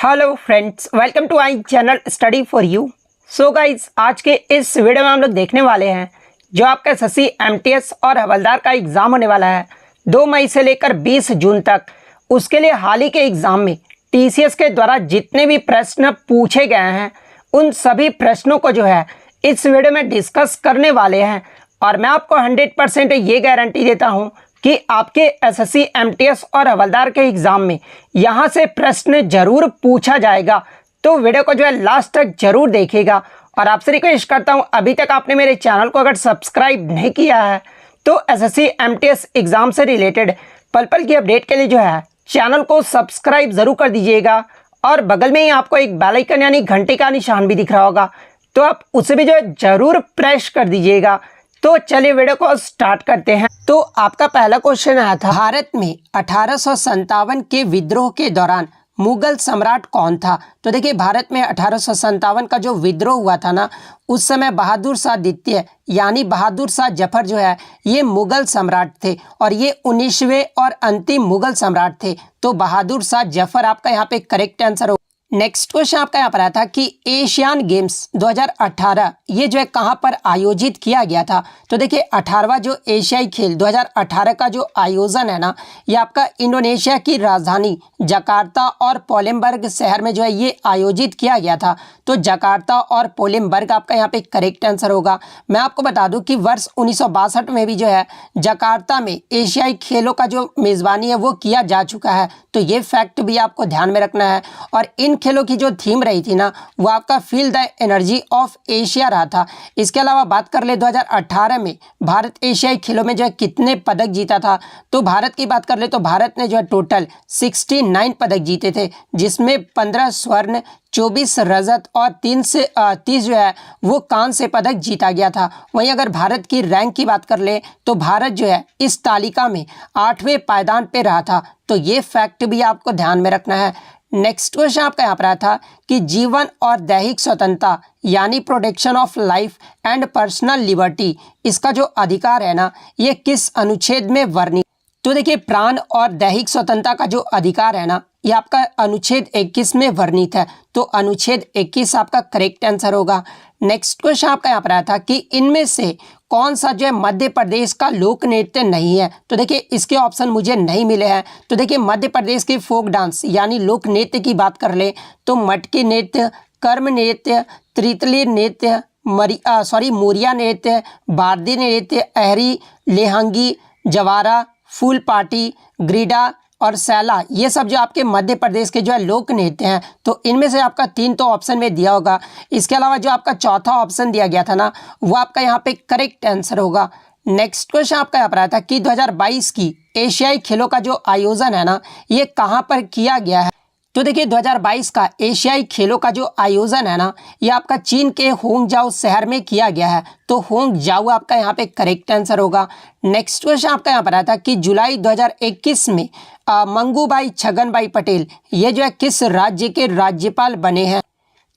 Hello friends, welcome to I channel study for you. So guys, आज के इस video में हम लोग देखने वाले हैं जो आपका एसएससी एमटीएस और हवलदार का एग्ज़ाम होने वाला है 2 मई से लेकर 20 जून तक। उसके लिए हाल ही के एग्ज़ाम में टीसीएस के द्वारा जितने भी प्रश्न पूछे गए हैं उन सभी प्रश्नों को जो है इस वीडियो में डिस्कस करने वाले हैं। और मैं आपको 100% ये गारंटी देता हूँ कि आपके एसएससी एमटीएस और हवलदार के एग्ज़ाम में यहाँ से प्रश्न जरूर पूछा जाएगा। तो वीडियो को जो है लास्ट तक जरूर देखिएगा। और आपसे रिक्वेस्ट करता हूँ, अभी तक आपने मेरे चैनल को अगर सब्सक्राइब नहीं किया है तो एसएससी एमटीएस एग्ज़ाम से रिलेटेड पल पल की अपडेट के लिए जो है चैनल को सब्सक्राइब ज़रूर कर दीजिएगा। और बगल में ही आपको एक बेल आइकन यानी घंटे का निशान भी दिख रहा होगा, तो आप उसे भी जो है ज़रूर प्रेस कर दीजिएगा। तो चलिए वीडियो को स्टार्ट करते हैं। तो आपका पहला क्वेश्चन आया था, भारत में 1857 के विद्रोह के दौरान मुगल सम्राट कौन था। तो देखिए, भारत में 1857 का जो विद्रोह हुआ था ना, उस समय बहादुर शाह द्वितीय यानी बहादुर शाह जफर जो है ये मुगल सम्राट थे और ये 19वें और अंतिम मुगल सम्राट थे। तो बहादुर शाह जफर आपका यहाँ पे करेक्ट आंसर हो। नेक्स्ट क्वेश्चन आपका यहाँ पर आया था कि एशियान गेम्स 2018 ये जो है कहाँ पर आयोजित किया गया था। तो देखिए, 18वां जो एशियाई खेल 2018 का जो आयोजन है ना, ये आपका इंडोनेशिया की राजधानी जकार्ता और पोलेमबर्ग शहर में जो है ये आयोजित किया गया था। तो जकार्ता और पोलेमबर्ग आपका यहाँ पे करेक्ट आंसर होगा। मैं आपको बता दूं कि वर्ष 1962 में भी जो है जकार्ता में एशियाई खेलों का जो मेज़बानी है वो किया जा चुका है। तो ये फैक्ट भी आपको ध्यान में रखना है। और इन खेलों की जो थीम रही थी ना, वो आपका feel the energy of Asia रहा था। इसके अलावा बात कर ले 2018 में भारत एशियाई खेलों में जो है कितने पदक जीता था। तो भारत की बात कर ले तो भारत ने जो है टोटल 69 पदक जीते थे, जिसमें 15 स्वर्ण, 24 रजत और 3 से 30 जो है वो कांस्य पदक जीता गया था। वहीं अगर भारत की रैंक की बात कर ले तो भारत जो है इस तालिका में 8वें पायदान पे रहा था। तो ये फैक्ट भी आपको ध्यान में रखना है। नेक्स्ट क्वेश्चन आपका यहाँ पर आया था कि जीवन और दैहिक स्वतंत्रता यानी protection of life and personal liberty, इसका जो अधिकार है ना, ये किस अनुच्छेद में वर्णित। तो देखिए, प्राण और दैहिक स्वतंत्रता का जो अधिकार है ना, ये आपका अनुच्छेद 21 में वर्णित है। तो अनुच्छेद 21 आपका करेक्ट आंसर होगा। नेक्स्ट क्वेश्चन आपका यहाँ पर आया था कि इनमें से कौन सा जो है मध्य प्रदेश का लोक नृत्य नहीं है। तो देखिए, इसके ऑप्शन मुझे नहीं मिले हैं। तो देखिए, मध्य प्रदेश के फोक डांस यानी लोक नृत्य की बात कर ले तो मटकी नृत्य, कर्म नृत्य, त्रितली नृत्य, मोरिया नृत्य, बारदी नृत्य, अहरी, लेहंगी, जवारा, फूल पार्टी, ग्रीडा और सैला, ये सब जो आपके मध्य प्रदेश के जो है लोक नृत्य हैं। तो इनमें से आपका 3 तो ऑप्शन में दिया होगा। इसके अलावा जो आपका चौथा ऑप्शन दिया गया था ना, वो आपका यहाँ पे करेक्ट आंसर होगा। नेक्स्ट क्वेश्चन आपका यहाँ पर आया था कि 2022 की एशियाई खेलों का जो आयोजन है ना, ये कहाँ पर किया गया है। तो देखिए, 2022 का एशियाई खेलों का जो आयोजन है ना, ये आपका चीन के होंगजाओ शहर में किया गया है। तो होंगजाओ आपका यहाँ पे करेक्ट आंसर होगा। नेक्स्ट क्वेश्चन आपका यहाँ पर आया था कि जुलाई 2021 में मंगूभाई छगनभाई पटेल ये जो है किस राज्य के राज्यपाल बने हैं।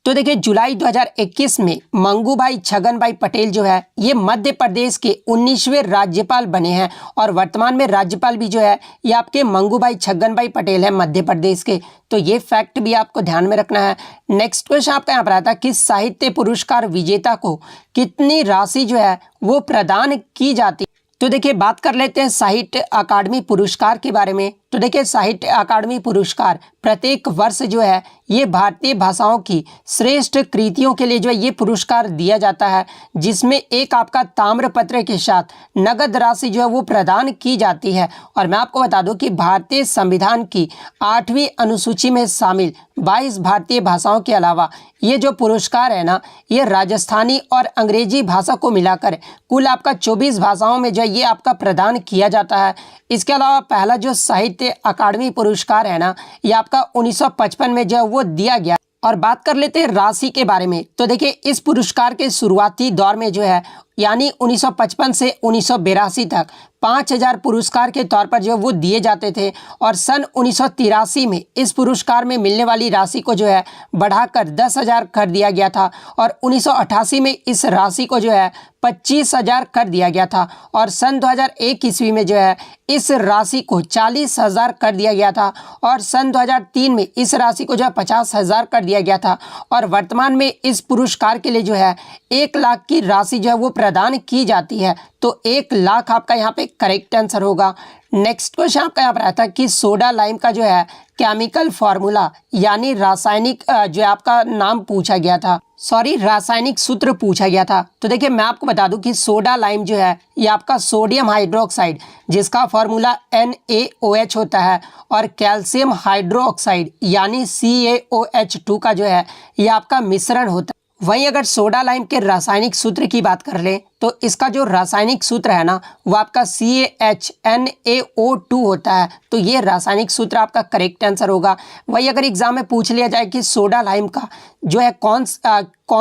तो देखिए, जुलाई 2021 में मंगूभाई छगनभाई पटेल जो है ये मध्य प्रदेश के 19वें राज्यपाल बने हैं। और वर्तमान में राज्यपाल भी जो है ये आपके मंगूभाई छगनभाई पटेल हैं मध्य प्रदेश के। तो ये फैक्ट भी आपको ध्यान में रखना है। नेक्स्ट क्वेश्चन आपका यहाँ पर आता है कि साहित्य पुरस्कार विजेता को कितनी राशि जो है वो प्रदान की जाती है। तो देखिए, बात कर लेते हैं साहित्य अकादमी पुरस्कार के बारे में। तो देखिए, साहित्य अकादमी पुरस्कार प्रत्येक वर्ष जो है ये भारतीय भाषाओं की श्रेष्ठ कृतियों के लिए जो है ये पुरस्कार दिया जाता है, जिसमें एक आपका ताम्रपत्र के साथ नगद राशि जो है वो प्रदान की जाती है। और मैं आपको बता दूं कि भारतीय संविधान की 8वीं अनुसूची में शामिल 22 भारतीय भाषाओं के अलावा ये जो पुरस्कार है ना, ये राजस्थानी और अंग्रेजी भाषा को मिलाकर कुल आपका 24 भाषाओं में जो है ये आपका प्रदान किया जाता है। इसके अलावा पहला जो साहित्य अकादमी पुरस्कार है ना, ये आपका 1955 में जो है वो दिया गया। और बात कर लेते हैं राशि के बारे में। तो देखिए, इस पुरस्कार के शुरुआती दौर में जो है यानी 1955 से 1982 तक 5000 पुरस्कार के तौर पर जो वो दिए जाते थे और सन 1983 में इस पुरस्कार में मिलने वाली राशि को जो है बढ़ाकर 10,000 कर दिया गया था और 1988 में इस राशि को जो है 25,000 कर दिया गया था और सन 2001 ईस्वी में जो है इस राशि को 40,000 कर दिया गया था और सन 2003 में इस राशि को जो है 50,000 कर दिया गया था और वर्तमान में इस पुरस्कार के लिए जो है 1 लाख की राशि जो है वो प्रदान की जाती है। तो 1 लाख आपका यहाँ पे करेक्ट आंसर होगा। नेक्स्ट क्वेश्चन आपका यहाँ पर आता है कि सोडा लाइम का जो है केमिकल फार्मूला यानी रासायनिक जो है आपका नाम पूछा गया था, सॉरी रासायनिक सूत्र पूछा गया था। तो देखिए मैं आपको बता दूं कि सोडा लाइम जो है ये आपका सोडियम हाइड्रोक्साइड जिसका फार्मूला NaOH होता है और कैल्शियम हाइड्रोक्साइड यानी CaOH2 का जो है ये आपका मिश्रण होता है। वहीं अगर सोडा लाइम के रासायनिक सूत्र की बात कर लें तो इसका जो रासायनिक सूत्र है ना वो आपका CaHNaO2 होता है। तो ये रासायनिक सूत्र आपका करेक्ट आंसर होगा। वहीं अगर एग्जाम में पूछ लिया जाए कि सोडा लाइम का जो है कौन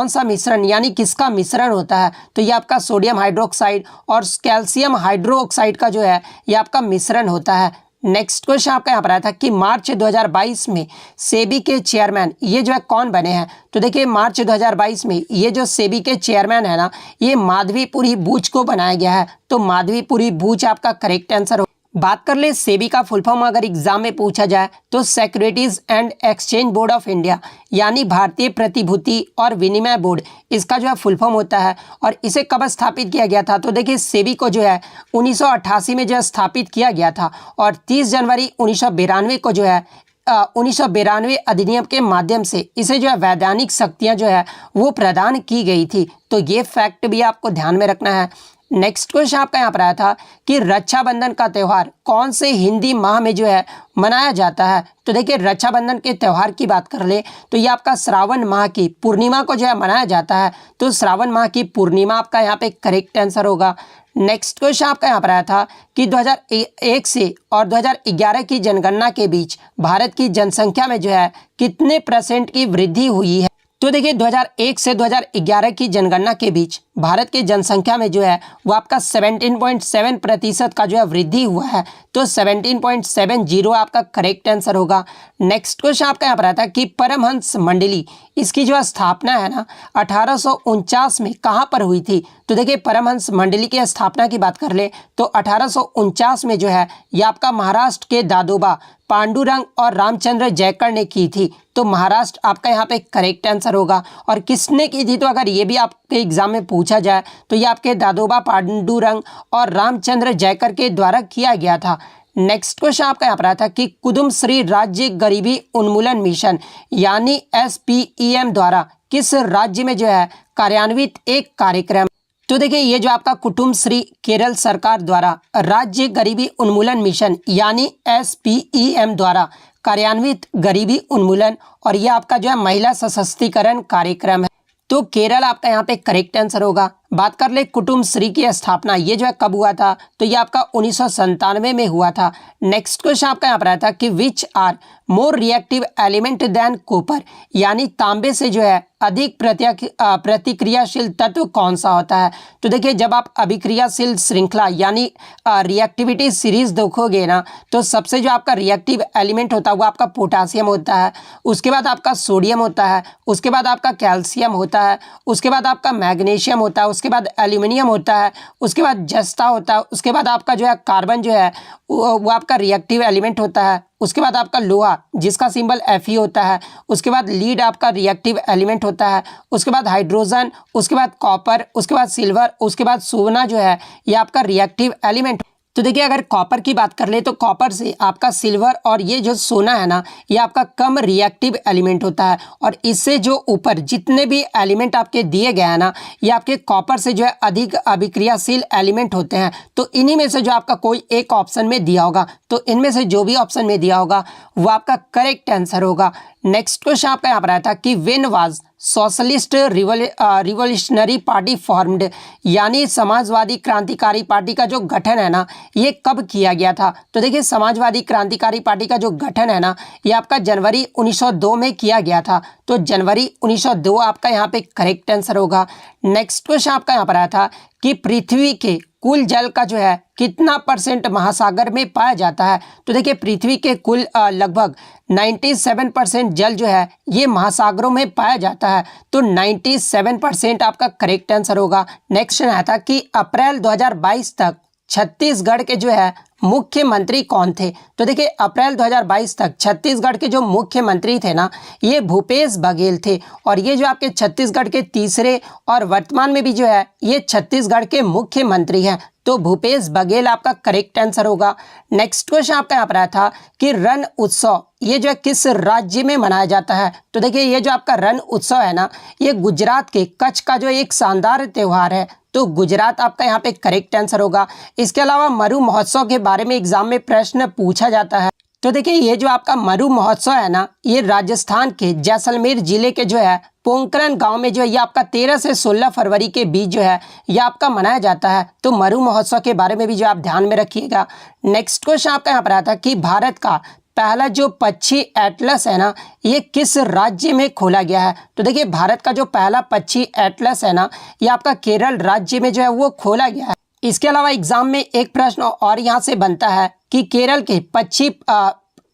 सा मिश्रण यानी किसका मिश्रण होता है तो ये आपका सोडियम हाइड्रोक्साइड और कैल्शियम हाइड्रोक्साइड का जो है ये आपका मिश्रण होता है। नेक्स्ट क्वेश्चन आपका यहाँ पर आया था कि मार्च 2022 में सेबी के चेयरमैन ये जो है कौन बने हैं। तो देखिए मार्च 2022 में ये जो सेबी के चेयरमैन है ना ये माधवीपुरी बूच को बनाया गया है। तो माधवीपुरी बूच आपका करेक्ट आंसर हो। बात कर ले सेबी का फुल फॉर्म अगर एग्जाम में पूछा जाए तो securities and exchange board of India यानी भारतीय प्रतिभूति और विनिमय बोर्ड इसका जो है फुल फॉर्म होता है। और इसे कब स्थापित किया गया था तो देखिए सेबी को जो है 1988 में जो है स्थापित किया गया था और 30 जनवरी 1992 को जो है 1992 अधिनियम के माध्यम से इसे जो है वैधानिक शक्तियाँ जो है वो प्रदान की गई थी। तो ये फैक्ट भी आपको ध्यान में रखना है। नेक्स्ट क्वेश्चन आपका यहाँ पर आया था कि रक्षाबंधन का त्यौहार कौन से हिंदी माह में जो है मनाया जाता है। तो देखिए रक्षाबंधन के त्यौहार की बात कर ले तो ये आपका श्रावण माह की पूर्णिमा को जो है मनाया जाता है। तो श्रावण माह की पूर्णिमा आपका यहाँ पे करेक्ट आंसर होगा। नेक्स्ट क्वेश्चन आपका यहाँ पर आया था कि 2001 से और 2011 की जनगणना के बीच भारत की जनसंख्या में जो है कितने % की वृद्धि हुई है। तो देखिए 2001 से 2011 की जनगणना के बीच भारत की जनसंख्या में जो है वो आपका 17.7% का जो है वृद्धि हुआ है। तो 17.70 आपका करेक्ट आंसर होगा। नेक्स्ट क्वेश्चन आपका यहाँ पर आता है कि परमहंस मंडली इसकी जो स्थापना है ना 1849 में कहाँ पर हुई थी। तो देखिए परमहंस मंडली की स्थापना की बात कर ले तो 1849 में जो है ये आपका महाराष्ट्र के दादोबा पांडुरंग और रामचंद्र जयकर ने की थी। तो महाराष्ट्र आपका यहाँ पे करेक्ट आंसर होगा। और किसने की थी तो अगर ये भी आपके एग्जाम में पूछा जाए तो ये आपके दादोबा पांडुरंग और रामचंद्र जयकर के द्वारा किया गया था। नेक्स्ट क्वेश्चन आपका यहाँ पर आया था कि कुटुंब श्री राज्य गरीबी उन्मूलन मिशन यानी SPEM द्वारा किस राज्य में जो है कार्यान्वित एक कार्यक्रम। तो देखिए ये जो आपका कुटुंब श्री केरल सरकार द्वारा राज्य गरीबी उन्मूलन मिशन यानी SPEM द्वारा कार्यान्वित गरीबी उन्मूलन और ये आपका जो है महिला सशक्तिकरण कार्यक्रम है। तो केरल आपका यहाँ पे करेक्ट आंसर होगा। बात कर ले कुटुंब श्री की स्थापना ये जो है कब हुआ था तो ये आपका 1997 में हुआ था। नेक्स्ट क्वेश्चन आपका यहाँ पर आया था कि which are more reactive element than copper यानी तांबे से जो है अधिक प्रतिक्रियाशील तत्व कौन सा होता है। तो देखिए जब आप अभिक्रियाशील श्रृंखला यानी रिएक्टिविटी सीरीज देखोगे ना तो सबसे जो आपका रिएक्टिव एलिमेंट होता है वो आपका पोटासियम होता है, उसके बाद आपका सोडियम होता है, उसके बाद आपका कैल्शियम होता है, उसके बाद आपका मैग्नीशियम होता है, उसके बाद एल्यूमिनियम होता है, उसके बाद जस्ता होता है, उसके बाद आपका जो है कार्बन जो है वो आपका रिएक्टिव एलिमेंट होता है, उसके बाद आपका लोहा जिसका सिंबल Fe होता है, उसके बाद लीड आपका रिएक्टिव एलिमेंट होता है, उसके बाद हाइड्रोजन, उसके बाद कॉपर, उसके बाद सिल्वर, उसके बाद सोना जो है ये आपका रिएक्टिव एलिमेंट। तो देखिए अगर कॉपर की बात कर ले तो कॉपर से आपका सिल्वर और ये जो सोना है ना ये आपका कम रिएक्टिव एलिमेंट होता है और इससे जो ऊपर जितने भी एलिमेंट आपके दिए गए हैं ना ये आपके कॉपर से जो है अधिक अभिक्रियाशील एलिमेंट होते हैं। तो इन्हीं में से जो आपका कोई एक ऑप्शन में दिया होगा तो इनमें से जो भी ऑप्शन में दिया होगा वो आपका करेक्ट आंसर होगा। नेक्स्ट क्वेश्चन आपका यहाँ पर आया था कि when was socialist revolutionary party formed, यानी समाजवादी क्रांतिकारी पार्टी का जो गठन है ना ये कब किया गया था? तो देखिए समाजवादी क्रांतिकारी पार्टी का जो गठन है ना ये आपका जनवरी 1902 में किया गया था। तो जनवरी 1902 आपका यहाँ पे करेक्ट आंसर होगा। नेक्स्ट क्वेश्चन आपका यहाँ पर आया था कि पृथ्वी के कुल जल का जो है कितना % महासागर में पाया जाता है? तो देखिए पृथ्वी के कुल लगभग 97% जल जो है ये महासागरों में पाया जाता है। तो 97% आपका करेक्ट आंसर होगा। नेक्स्ट आया था कि अप्रैल 2022 तक छत्तीसगढ़ के जो है मुख्यमंत्री कौन थे? तो देखिए अप्रैल 2022 तक छत्तीसगढ़ के जो मुख्यमंत्री थे ना ये भूपेश बघेल थे, और ये जो आपके छत्तीसगढ़ के तीसरे और वर्तमान में भी जो है ये छत्तीसगढ़ के मुख्यमंत्री हैं। तो भूपेश बघेल आपका करेक्ट आंसर होगा। नेक्स्ट क्वेश्चन आपका यहाँ पर आया था कि रण उत्सव ये जो है किस राज्य में मनाया जाता है? तो देखिए ये जो आपका रण उत्सव है ना ये गुजरात के कच्छ का जो एक शानदार त्यौहार है। तो गुजरात आपका यहाँ पे करेक्ट आंसर होगा। इसके अलावा मरु महोत्सव के बारे में एग्जाम में प्रश्न पूछा जाता है। तो देखिए ये जो आपका मरु महोत्सव है ना ये राजस्थान के जैसलमेर जिले के जो है पोंकरन गांव में जो है ये आपका 13 से 16 फरवरी के बीच जो है ये आपका मनाया जाता है। तो मरु महोत्सव के बारे में भी जो आप ध्यान में रखिएगा। नेक्स्ट क्वेश्चन आपका यहाँ पर आता है कि भारत का पहला जो पक्षी एटलस है ना ये किस राज्य में खोला गया है? तो देखिए भारत का जो पहला पक्षी एटलस है ना ये आपका केरल राज्य में जो है वो खोला गया है। इसके अलावा एग्जाम में एक प्रश्न और यहाँ से बनता है कि केरल के पक्षी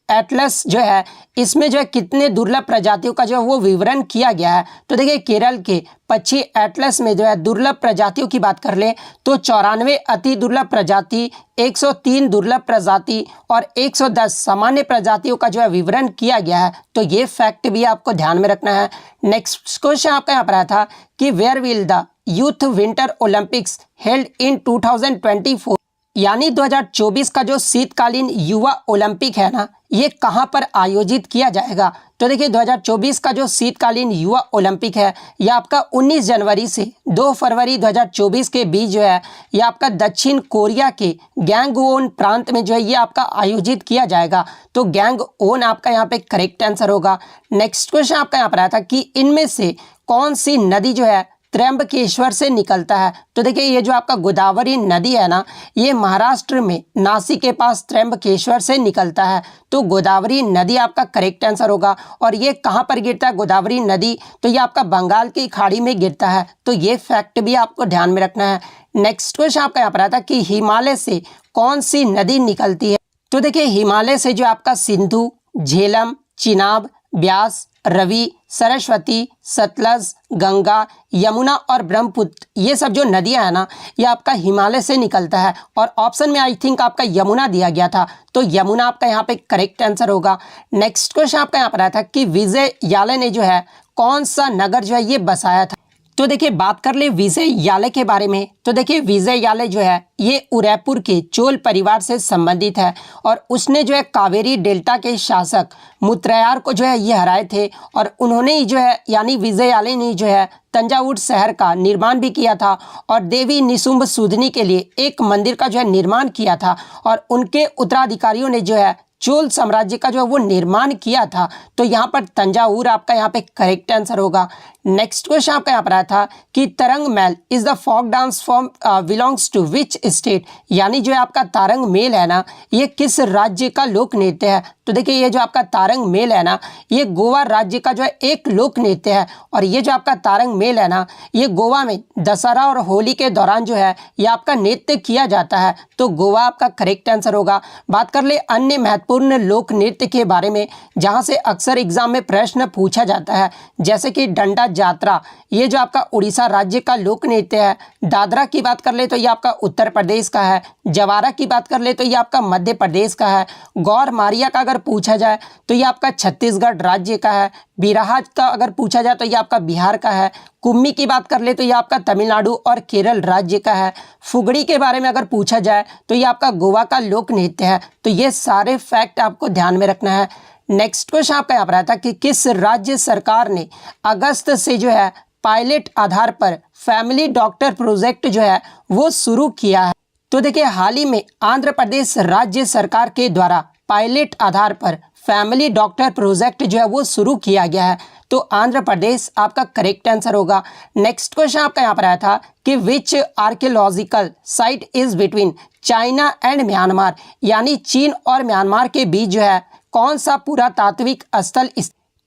एटलस जो है इसमें जो है कितने दुर्लभ प्रजातियों का जो है वो विवरण किया गया है? तो देखिए केरल के पक्षी एटलस में जो है दुर्लभ प्रजातियों की बात कर लें तो 94 अति दुर्लभ प्रजाति, 103 दुर्लभ प्रजाति और 110 सामान्य प्रजातियों का जो है विवरण किया गया है। तो ये फैक्ट भी आपको ध्यान में रखना है। नेक्स्ट क्वेश्चन आपका यहाँ पर आया था कि where will the youth winter Olympics held in 2024, यानी 2024 का जो शीतकालीन युवा ओलंपिक है ना ये कहां पर आयोजित किया जाएगा? तो देखिए 2024 का जो शीतकालीन युवा ओलंपिक है ये आपका 19 जनवरी से 2 फरवरी 2024 के बीच जो है ये आपका दक्षिण कोरिया के गैंगवोन प्रांत में जो है ये आपका आयोजित किया जाएगा। तो गैंगवोन आपका यहाँ पे करेक्ट आंसर होगा। नेक्स्ट क्वेश्चन आपका यहाँ पर आया था कि इनमें से कौन सी नदी जो है त्र्यंबकेश्वर से निकलता है? तो देखिए ये जो आपका गोदावरी नदी है ना ये महाराष्ट्र में नासिक के पास त्र्यंबकेश्वर से निकलता है। तो गोदावरी नदी आपका करेक्ट आंसर होगा। और ये कहाँ पर गिरता है गोदावरी नदी? तो ये आपका बंगाल की खाड़ी में गिरता है। तो ये फैक्ट भी आपको ध्यान में रखना है। नेक्स्ट क्वेश्चन आपका यहाँ पर आता है कि हिमालय से कौन सी नदी निकलती है? तो देखिए हिमालय से जो आपका सिंधु, झेलम, चिनाब, ब्यास, रवि, सरस्वती, सतलज, गंगा, यमुना और ब्रह्मपुत्र ये सब जो नदियां है ना ये आपका हिमालय से निकलता है। और ऑप्शन में आई थिंक आपका यमुना दिया गया था। तो यमुना आपका यहाँ पे करेक्ट आंसर होगा। नेक्स्ट क्वेश्चन आपका यहाँ पर आया था कि विजय याले ने जो है कौन सा नगर जो है ये बसाया था? तो देखिए बात कर ले विजय याले के बारे में। तो देखिए विजय याले जो है ये उदयपुर के चोल परिवार से संबंधित है, और उसने जो है कावेरी डेल्टा के शासक मुत्रयार को जो है ये हराए थे, और उन्होंने ही जो है यानी विजय याले ने जो है तंजावुर शहर का निर्माण भी किया था, और देवी निशुंभ सूदनी के लिए एक मंदिर का जो है निर्माण किया था, और उनके उत्तराधिकारियों ने जो है चोल साम्राज्य का जो है वो निर्माण किया था। तो यहाँ पर तंजावुर आपका यहाँ पे करेक्ट आंसर होगा। नेक्स्ट क्वेश्चन आपका यहाँ पर आया था कि Tarangamel is the folk dance form belongs to which state, यानी जो है आपका तारंग मेल है ना ये किस राज्य का लोक नृत्य है? तो देखिए ये जो आपका तारंग मेल है ना ये गोवा राज्य का जो है एक लोक नृत्य है, और ये जो आपका तारंग मेल है ना ये गोवा में दशहरा और होली के दौरान जो है ये आपका नृत्य किया जाता है। तो गोवा आपका करेक्ट आंसर होगा। बात कर ले अन्य महत्वपूर्ण लोक नृत्य के बारे में जहाँ से अक्सर एग्जाम में प्रश्न पूछा जाता है, जैसे कि डंडा जात्रा ये जो आपका उड़ीसा राज्य का लोक नृत्य है। दादरा की बात कर ले तो ये आपका उत्तर प्रदेश का है। जवारा की बात कर ले तो ये आपका मध्य प्रदेश का है। गौर मारिया का अगर पूछा जाए तो ये आपका छत्तीसगढ़ राज्य का है। बिरहा का अगर पूछा जाए तो ये आपका बिहार का है। कुम्मी की बात कर ले तो ये आपका तमिलनाडु और केरल राज्य का है। फुगड़ी के बारे में अगर पूछा जाए तो ये आपका गोवा का लोक नृत्य है। तो ये सारे फैक्ट आपको ध्यान में रखना है। नेक्स्ट क्वेश्चन आपका यहाँ पर आता है कि किस राज्य सरकार ने अगस्त से जो है पायलट आधार पर फैमिली डॉक्टर प्रोजेक्ट जो है वो शुरू किया है? तो देखिए हाल ही में आंध्र प्रदेश राज्य सरकार के द्वारा पायलट आधार पर फैमिली डॉक्टर प्रोजेक्ट जो है वो शुरू किया गया है? तो आंध्र प्रदेश आपका करेक्ट आंसर होगा। नेक्स्ट क्वेश्चन आपका यहाँ पर आया था कि which archaeological site is between China and Myanmar, यानी चीन और म्यांमार के बीच जो है कौन सा पुरातात्विक स्थल।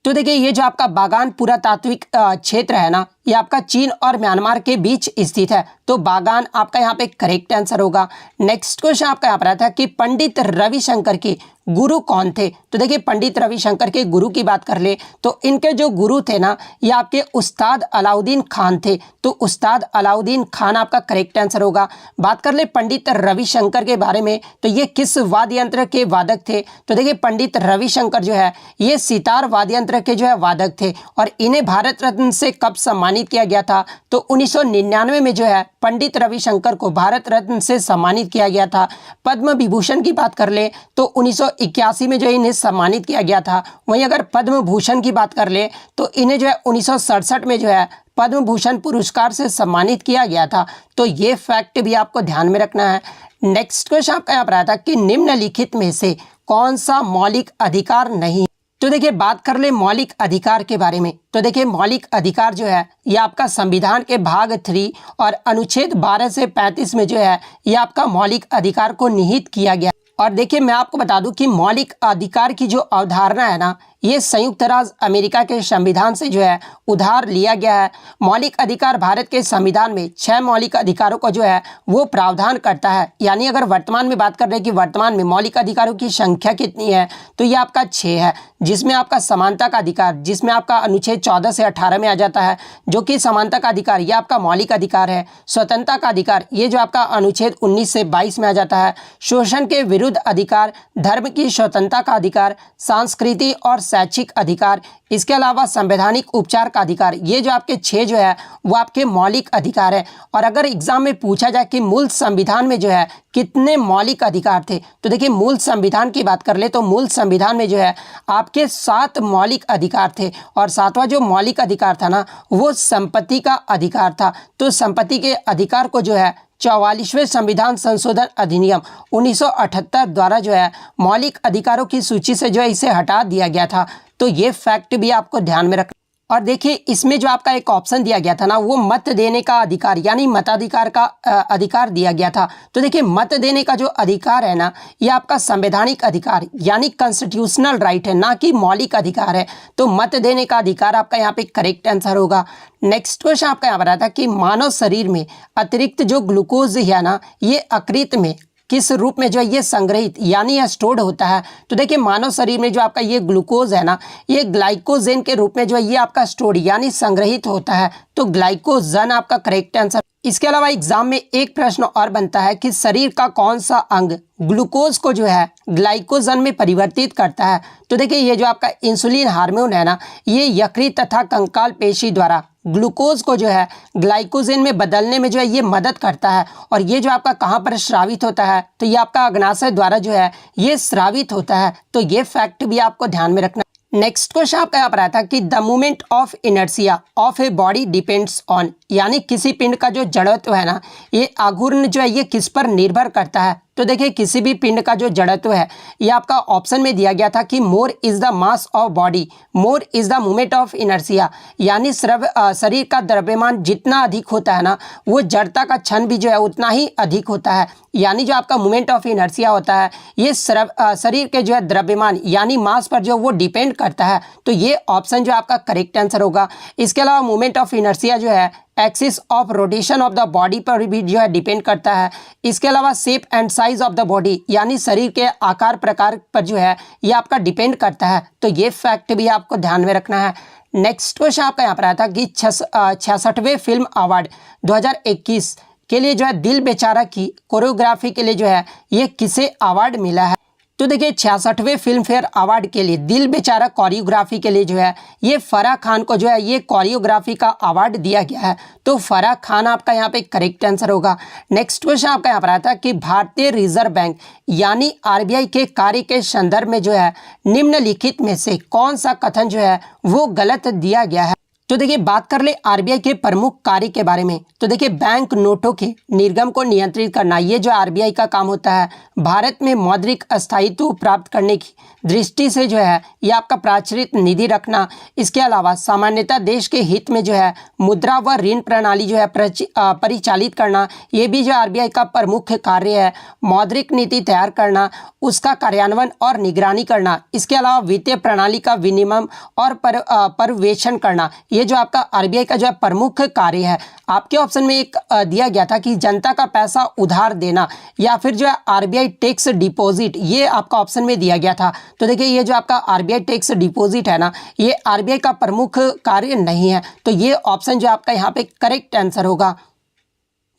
तो देखिए ये जो आपका बागान पुरातात्विक क्षेत्र है ना, ये आपका चीन और म्यांमार के बीच स्थित है, तो बागान आपका यहाँ पे करेक्ट आंसर होगा। नेक्स्ट क्वेश्चन आपका यहाँ पर आता है कि पंडित रविशंकर के गुरु कौन थे? तो देखिए पंडित रविशंकर के गुरु की बात कर ले तो इनके जो गुरु थे ना, ये आपके उस्ताद अलाउद्दीन खान थे, तो उस्ताद अलाउद्दीन खान आपका करेक्ट आंसर होगा। बात कर ले पंडित रविशंकर के बारे में, तो ये किस वाद्य यंत्र के वादक थे? तो देखिए पंडित रविशंकर जो है ये सितार वाद्य यंत्र के जो है वादक थे, और इन्हें भारत रत्न से कब सम्मानित किया गया था? तो 1999 में जो है पंडित रविशंकर को भारत रत्न से सम्मानित किया गया था। पद्म विभूषण की बात कर ले तो 1981 में जो इन्हें सम्मानित किया गया था। वहीं अगर पद्म भूषण की बात कर ले तो इन्हें जो है 1967 में जो है पद्म भूषण पुरस्कार से सम्मानित किया गया था। तो ये फैक्ट भी आपको ध्यान में रखना है। नेक्स्ट क्वेश्चन आपका यहाँ पर आया था कि निम्नलिखित में से कौन सा मौलिक अधिकार नहीं? तो देखिए बात कर ले मौलिक अधिकार के बारे में, तो देखिए मौलिक अधिकार जो है ये आपका संविधान के भाग 3 और अनुच्छेद 12 से 35 में जो है ये आपका मौलिक अधिकार को निहित किया गया। और देखिए मैं आपको बता दूं कि मौलिक अधिकार की जो अवधारणा है ना, ये संयुक्त राज्य अमेरिका के संविधान से जो है उधार लिया गया है। मौलिक अधिकार भारत के संविधान में 6 मौलिक अधिकारों को जो है वो प्रावधान करता है। यानी अगर वर्तमान में बात कर रहे हैं कि वर्तमान में मौलिक अधिकारों की संख्या कितनी है, तो ये आपका 6 है, जिसमें आपका समानता का अधिकार, जिसमें आपका अनुच्छेद 14 से 18 में आ जाता है, जो कि समानता का अधिकार ये आपका मौलिक अधिकार है। स्वतंत्रता का अधिकार ये जो आपका अनुच्छेद 19 से 22 में आ जाता है। शोषण के विरुद्ध अधिकार, धर्म की स्वतंत्रता का अधिकार, संस्कृति और शैक्षिक अधिकार, इसके अलावा संवैधानिक उपचार का अधिकार, ये जो आपके 6 जो है वो आपके मौलिक अधिकार है। और अगर एग्जाम में पूछा जाए कि मूल संविधान में जो है कितने मौलिक अधिकार थे, तो देखिए मूल संविधान की बात कर ले तो मूल संविधान में जो है आपके 7 मौलिक अधिकार थे, और 7वां जो मौलिक अधिकार था ना वो संपत्ति का अधिकार था। तो संपत्ति के अधिकार को जो है 44वें संविधान संशोधन अधिनियम 1978 द्वारा जो है मौलिक अधिकारों की सूची से जो है इसे हटा दिया गया था। तो ये फैक्ट भी आपको ध्यान में रखना। और देखिए इसमें जो आपका एक ऑप्शन दिया गया था ना, वो मत देने का अधिकार यानी मताधिकार का अधिकार दिया गया था। तो देखिए मत देने का जो अधिकार है ना, ये आपका संवैधानिक अधिकार यानी कॉन्स्टिट्यूशनल राइट है, ना कि मौलिक अधिकार है। तो मत देने का अधिकार आपका यहाँ पे करेक्ट आंसर होगा। नेक्स्ट क्वेश्चन आपका यहाँ पर आता है कि मानव शरीर में अतिरिक्त जो ग्लूकोज है ना, ये अकृत में किस रूप में जो है ये संग्रहित यानी स्टोर्ड होता है? तो देखिए मानव शरीर में जो आपका ये ग्लूकोज है ना, ये ग्लाइकोजेन के रूप में जो है ये आपका स्टोर्ड यानी संग्रहित होता है। तो ग्लाइकोजन आपका करेक्ट आंसर। इसके अलावा एग्जाम में एक प्रश्न और बनता है कि शरीर का कौन सा अंग ग्लूकोज को जो है ग्लाइकोजन में परिवर्तित करता है? तो देखिए ये जो आपका इंसुलिन हार्मोन है ना, ये यकृत तथा कंकाल पेशी द्वारा ग्लूकोज को जो है ग्लाइकोजन में बदलने में जो है ये मदद करता है। और ये जो आपका कहाँ पर स्रावित होता है? तो ये आपका अग्नाशय द्वारा जो है ये स्रावित होता है। तो ये फैक्ट भी आपको ध्यान में रखना। नेक्स्ट क्वेश्चन आपका यहाँ पर आया था कि the movement of inertia of a body depends on, यानी किसी पिंड का जो जड़त्व है ना, ये आघूर्ण जो है ये किस पर निर्भर करता है? तो देखिए किसी भी पिंड का जो जड़त्व है ये आपका ऑप्शन में दिया गया था कि more is the mass of body, more is the movement of inertia, यानी शरीर का द्रव्यमान जितना अधिक होता है ना, वो जड़ता का क्षण भी जो है उतना ही अधिक होता है। यानी जो आपका मूवमेंट ऑफ इनर्शिया होता है ये शरीर के जो है द्रव्यमान यानी मास पर जो वो डिपेंड करता है। तो ये ऑप्शन जो आपका करेक्ट आंसर होगा। इसके अलावा मूवमेंट ऑफ इनर्शिया जो है axis of rotation of the body पर भी जो है डिपेंड करता है। इसके अलावा shape and size of the body यानी शरीर के आकार प्रकार पर जो है ये आपका डिपेंड करता है। तो ये फैक्ट भी आपको ध्यान में रखना है। नेक्स्ट क्वेश्चन आपका यहाँ पर आया था कि 66वें फिल्म अवार्ड 2021 के लिए जो है दिल बेचारा की कोरियोग्राफी के लिए जो है ये किसे अवार्ड मिला है? तो देखिए 66वें फिल्म फेयर अवार्ड के लिए दिल बेचारा कोरियोग्राफी के लिए जो है ये फराह खान को जो है ये कोरियोग्राफी का अवार्ड दिया गया है। तो फराह खान आपका यहाँ पे करेक्ट आंसर होगा। नेक्स्ट क्वेश्चन आपका यहाँ पर आता है कि भारतीय रिजर्व बैंक यानी आरबीआई के कार्य के संदर्भ में जो है निम्नलिखित में से कौन सा कथन जो है वो गलत दिया गया है? तो देखिए बात कर ले आरबीआई के प्रमुख कार्य के बारे में, तो देखिए बैंक नोटों के निर्गम को नियंत्रित करना, ये जो आरबीआई का काम होता है। भारत में मौद्रिक स्थायित्व प्राप्त करने की दृष्टि से जो है ये आपका प्राचरित निधि रखना। इसके अलावा सामान्यतः देश के हित में जो है मुद्रा व ऋण प्रणाली जो है परिचालित करना, ये भी जो आरबीआई का प्रमुख कार्य है। मौद्रिक नीति तैयार करना, उसका कार्यान्वयन और निगरानी करना। इसके अलावा वित्तीय प्रणाली का विनियमन और पर्यवेक्षण करना, ये जो आपका आरबीआई का जो है प्रमुख कार्य है। आपके ऑप्शन में एक दिया गया था कि जनता का पैसा उधार देना या फिर जो है आरबीआई टैक्स डिपॉजिट, ये आपका ऑप्शन में दिया गया था। तो देखिए ये जो आपका आरबीआई टैक्स डिपॉजिट है ना, ये आरबीआई का प्रमुख कार्य नहीं है। तो ये ऑप्शन जो आपका यहाँ पे करेक्ट आंसर होगा।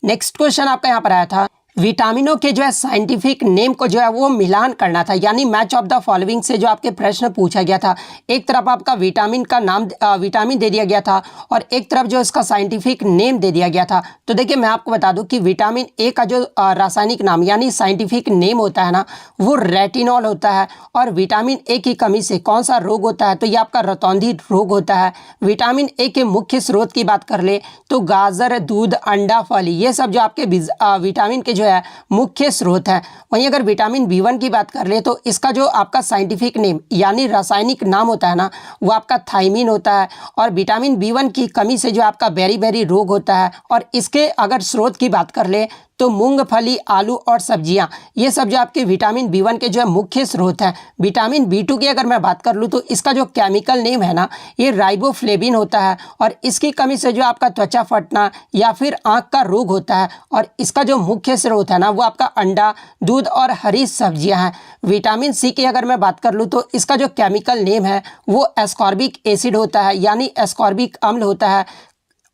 नेक्स्ट क्वेश्चन आपका यहाँ पर आया था, विटामिनों के जो है साइंटिफिक नेम को जो है वो मिलान करना था, यानी मैच ऑफ द फॉलोइंग से जो आपके प्रश्न पूछा गया था। एक तरफ आपका विटामिन का नाम विटामिन दे दिया गया था और एक तरफ जो इसका साइंटिफिक नेम दे दिया गया था। तो देखिए मैं आपको बता दूं कि विटामिन ए का जो रासायनिक नाम यानी साइंटिफिक नेम होता है ना, वो रेटिनॉल होता है। और विटामिन ए की कमी से कौन सा रोग होता है, तो ये आपका रतौंधी रोग होता है। विटामिन ए के मुख्य स्रोत की बात कर ले तो गाजर, दूध, अंडा, फल, ये सब जो आपके विटामिन के है मुख्य स्रोत है। वहीं अगर विटामिन बी1 की बात कर ले तो इसका जो आपका साइंटिफिक नेम यानी रासायनिक नाम होता है ना, वो आपका थायमिन होता है। और विटामिन बी1 की कमी से जो आपका बेरी रोग होता है। और इसके अगर स्रोत की बात कर ले तो मूंगफली, आलू और सब्जियां, ये सब जो आपके विटामिन बी1 के जो है मुख्य स्रोत हैं। विटामिन बी2 की अगर मैं बात कर लूँ तो इसका जो केमिकल नेम है ना, ये राइबोफ्लेविन होता है। और इसकी कमी से जो आपका त्वचा फटना या फिर आंख का रोग होता है। और इसका जो मुख्य स्रोत है ना, वो आपका अंडा, दूध और हरी सब्जियां हैं। विटामिन सी की अगर मैं बात कर लूँ तो इसका जो केमिकल नेम है वो एस्कॉर्बिक एसिड होता है, यानी एस्कॉर्बिक अम्ल होता है।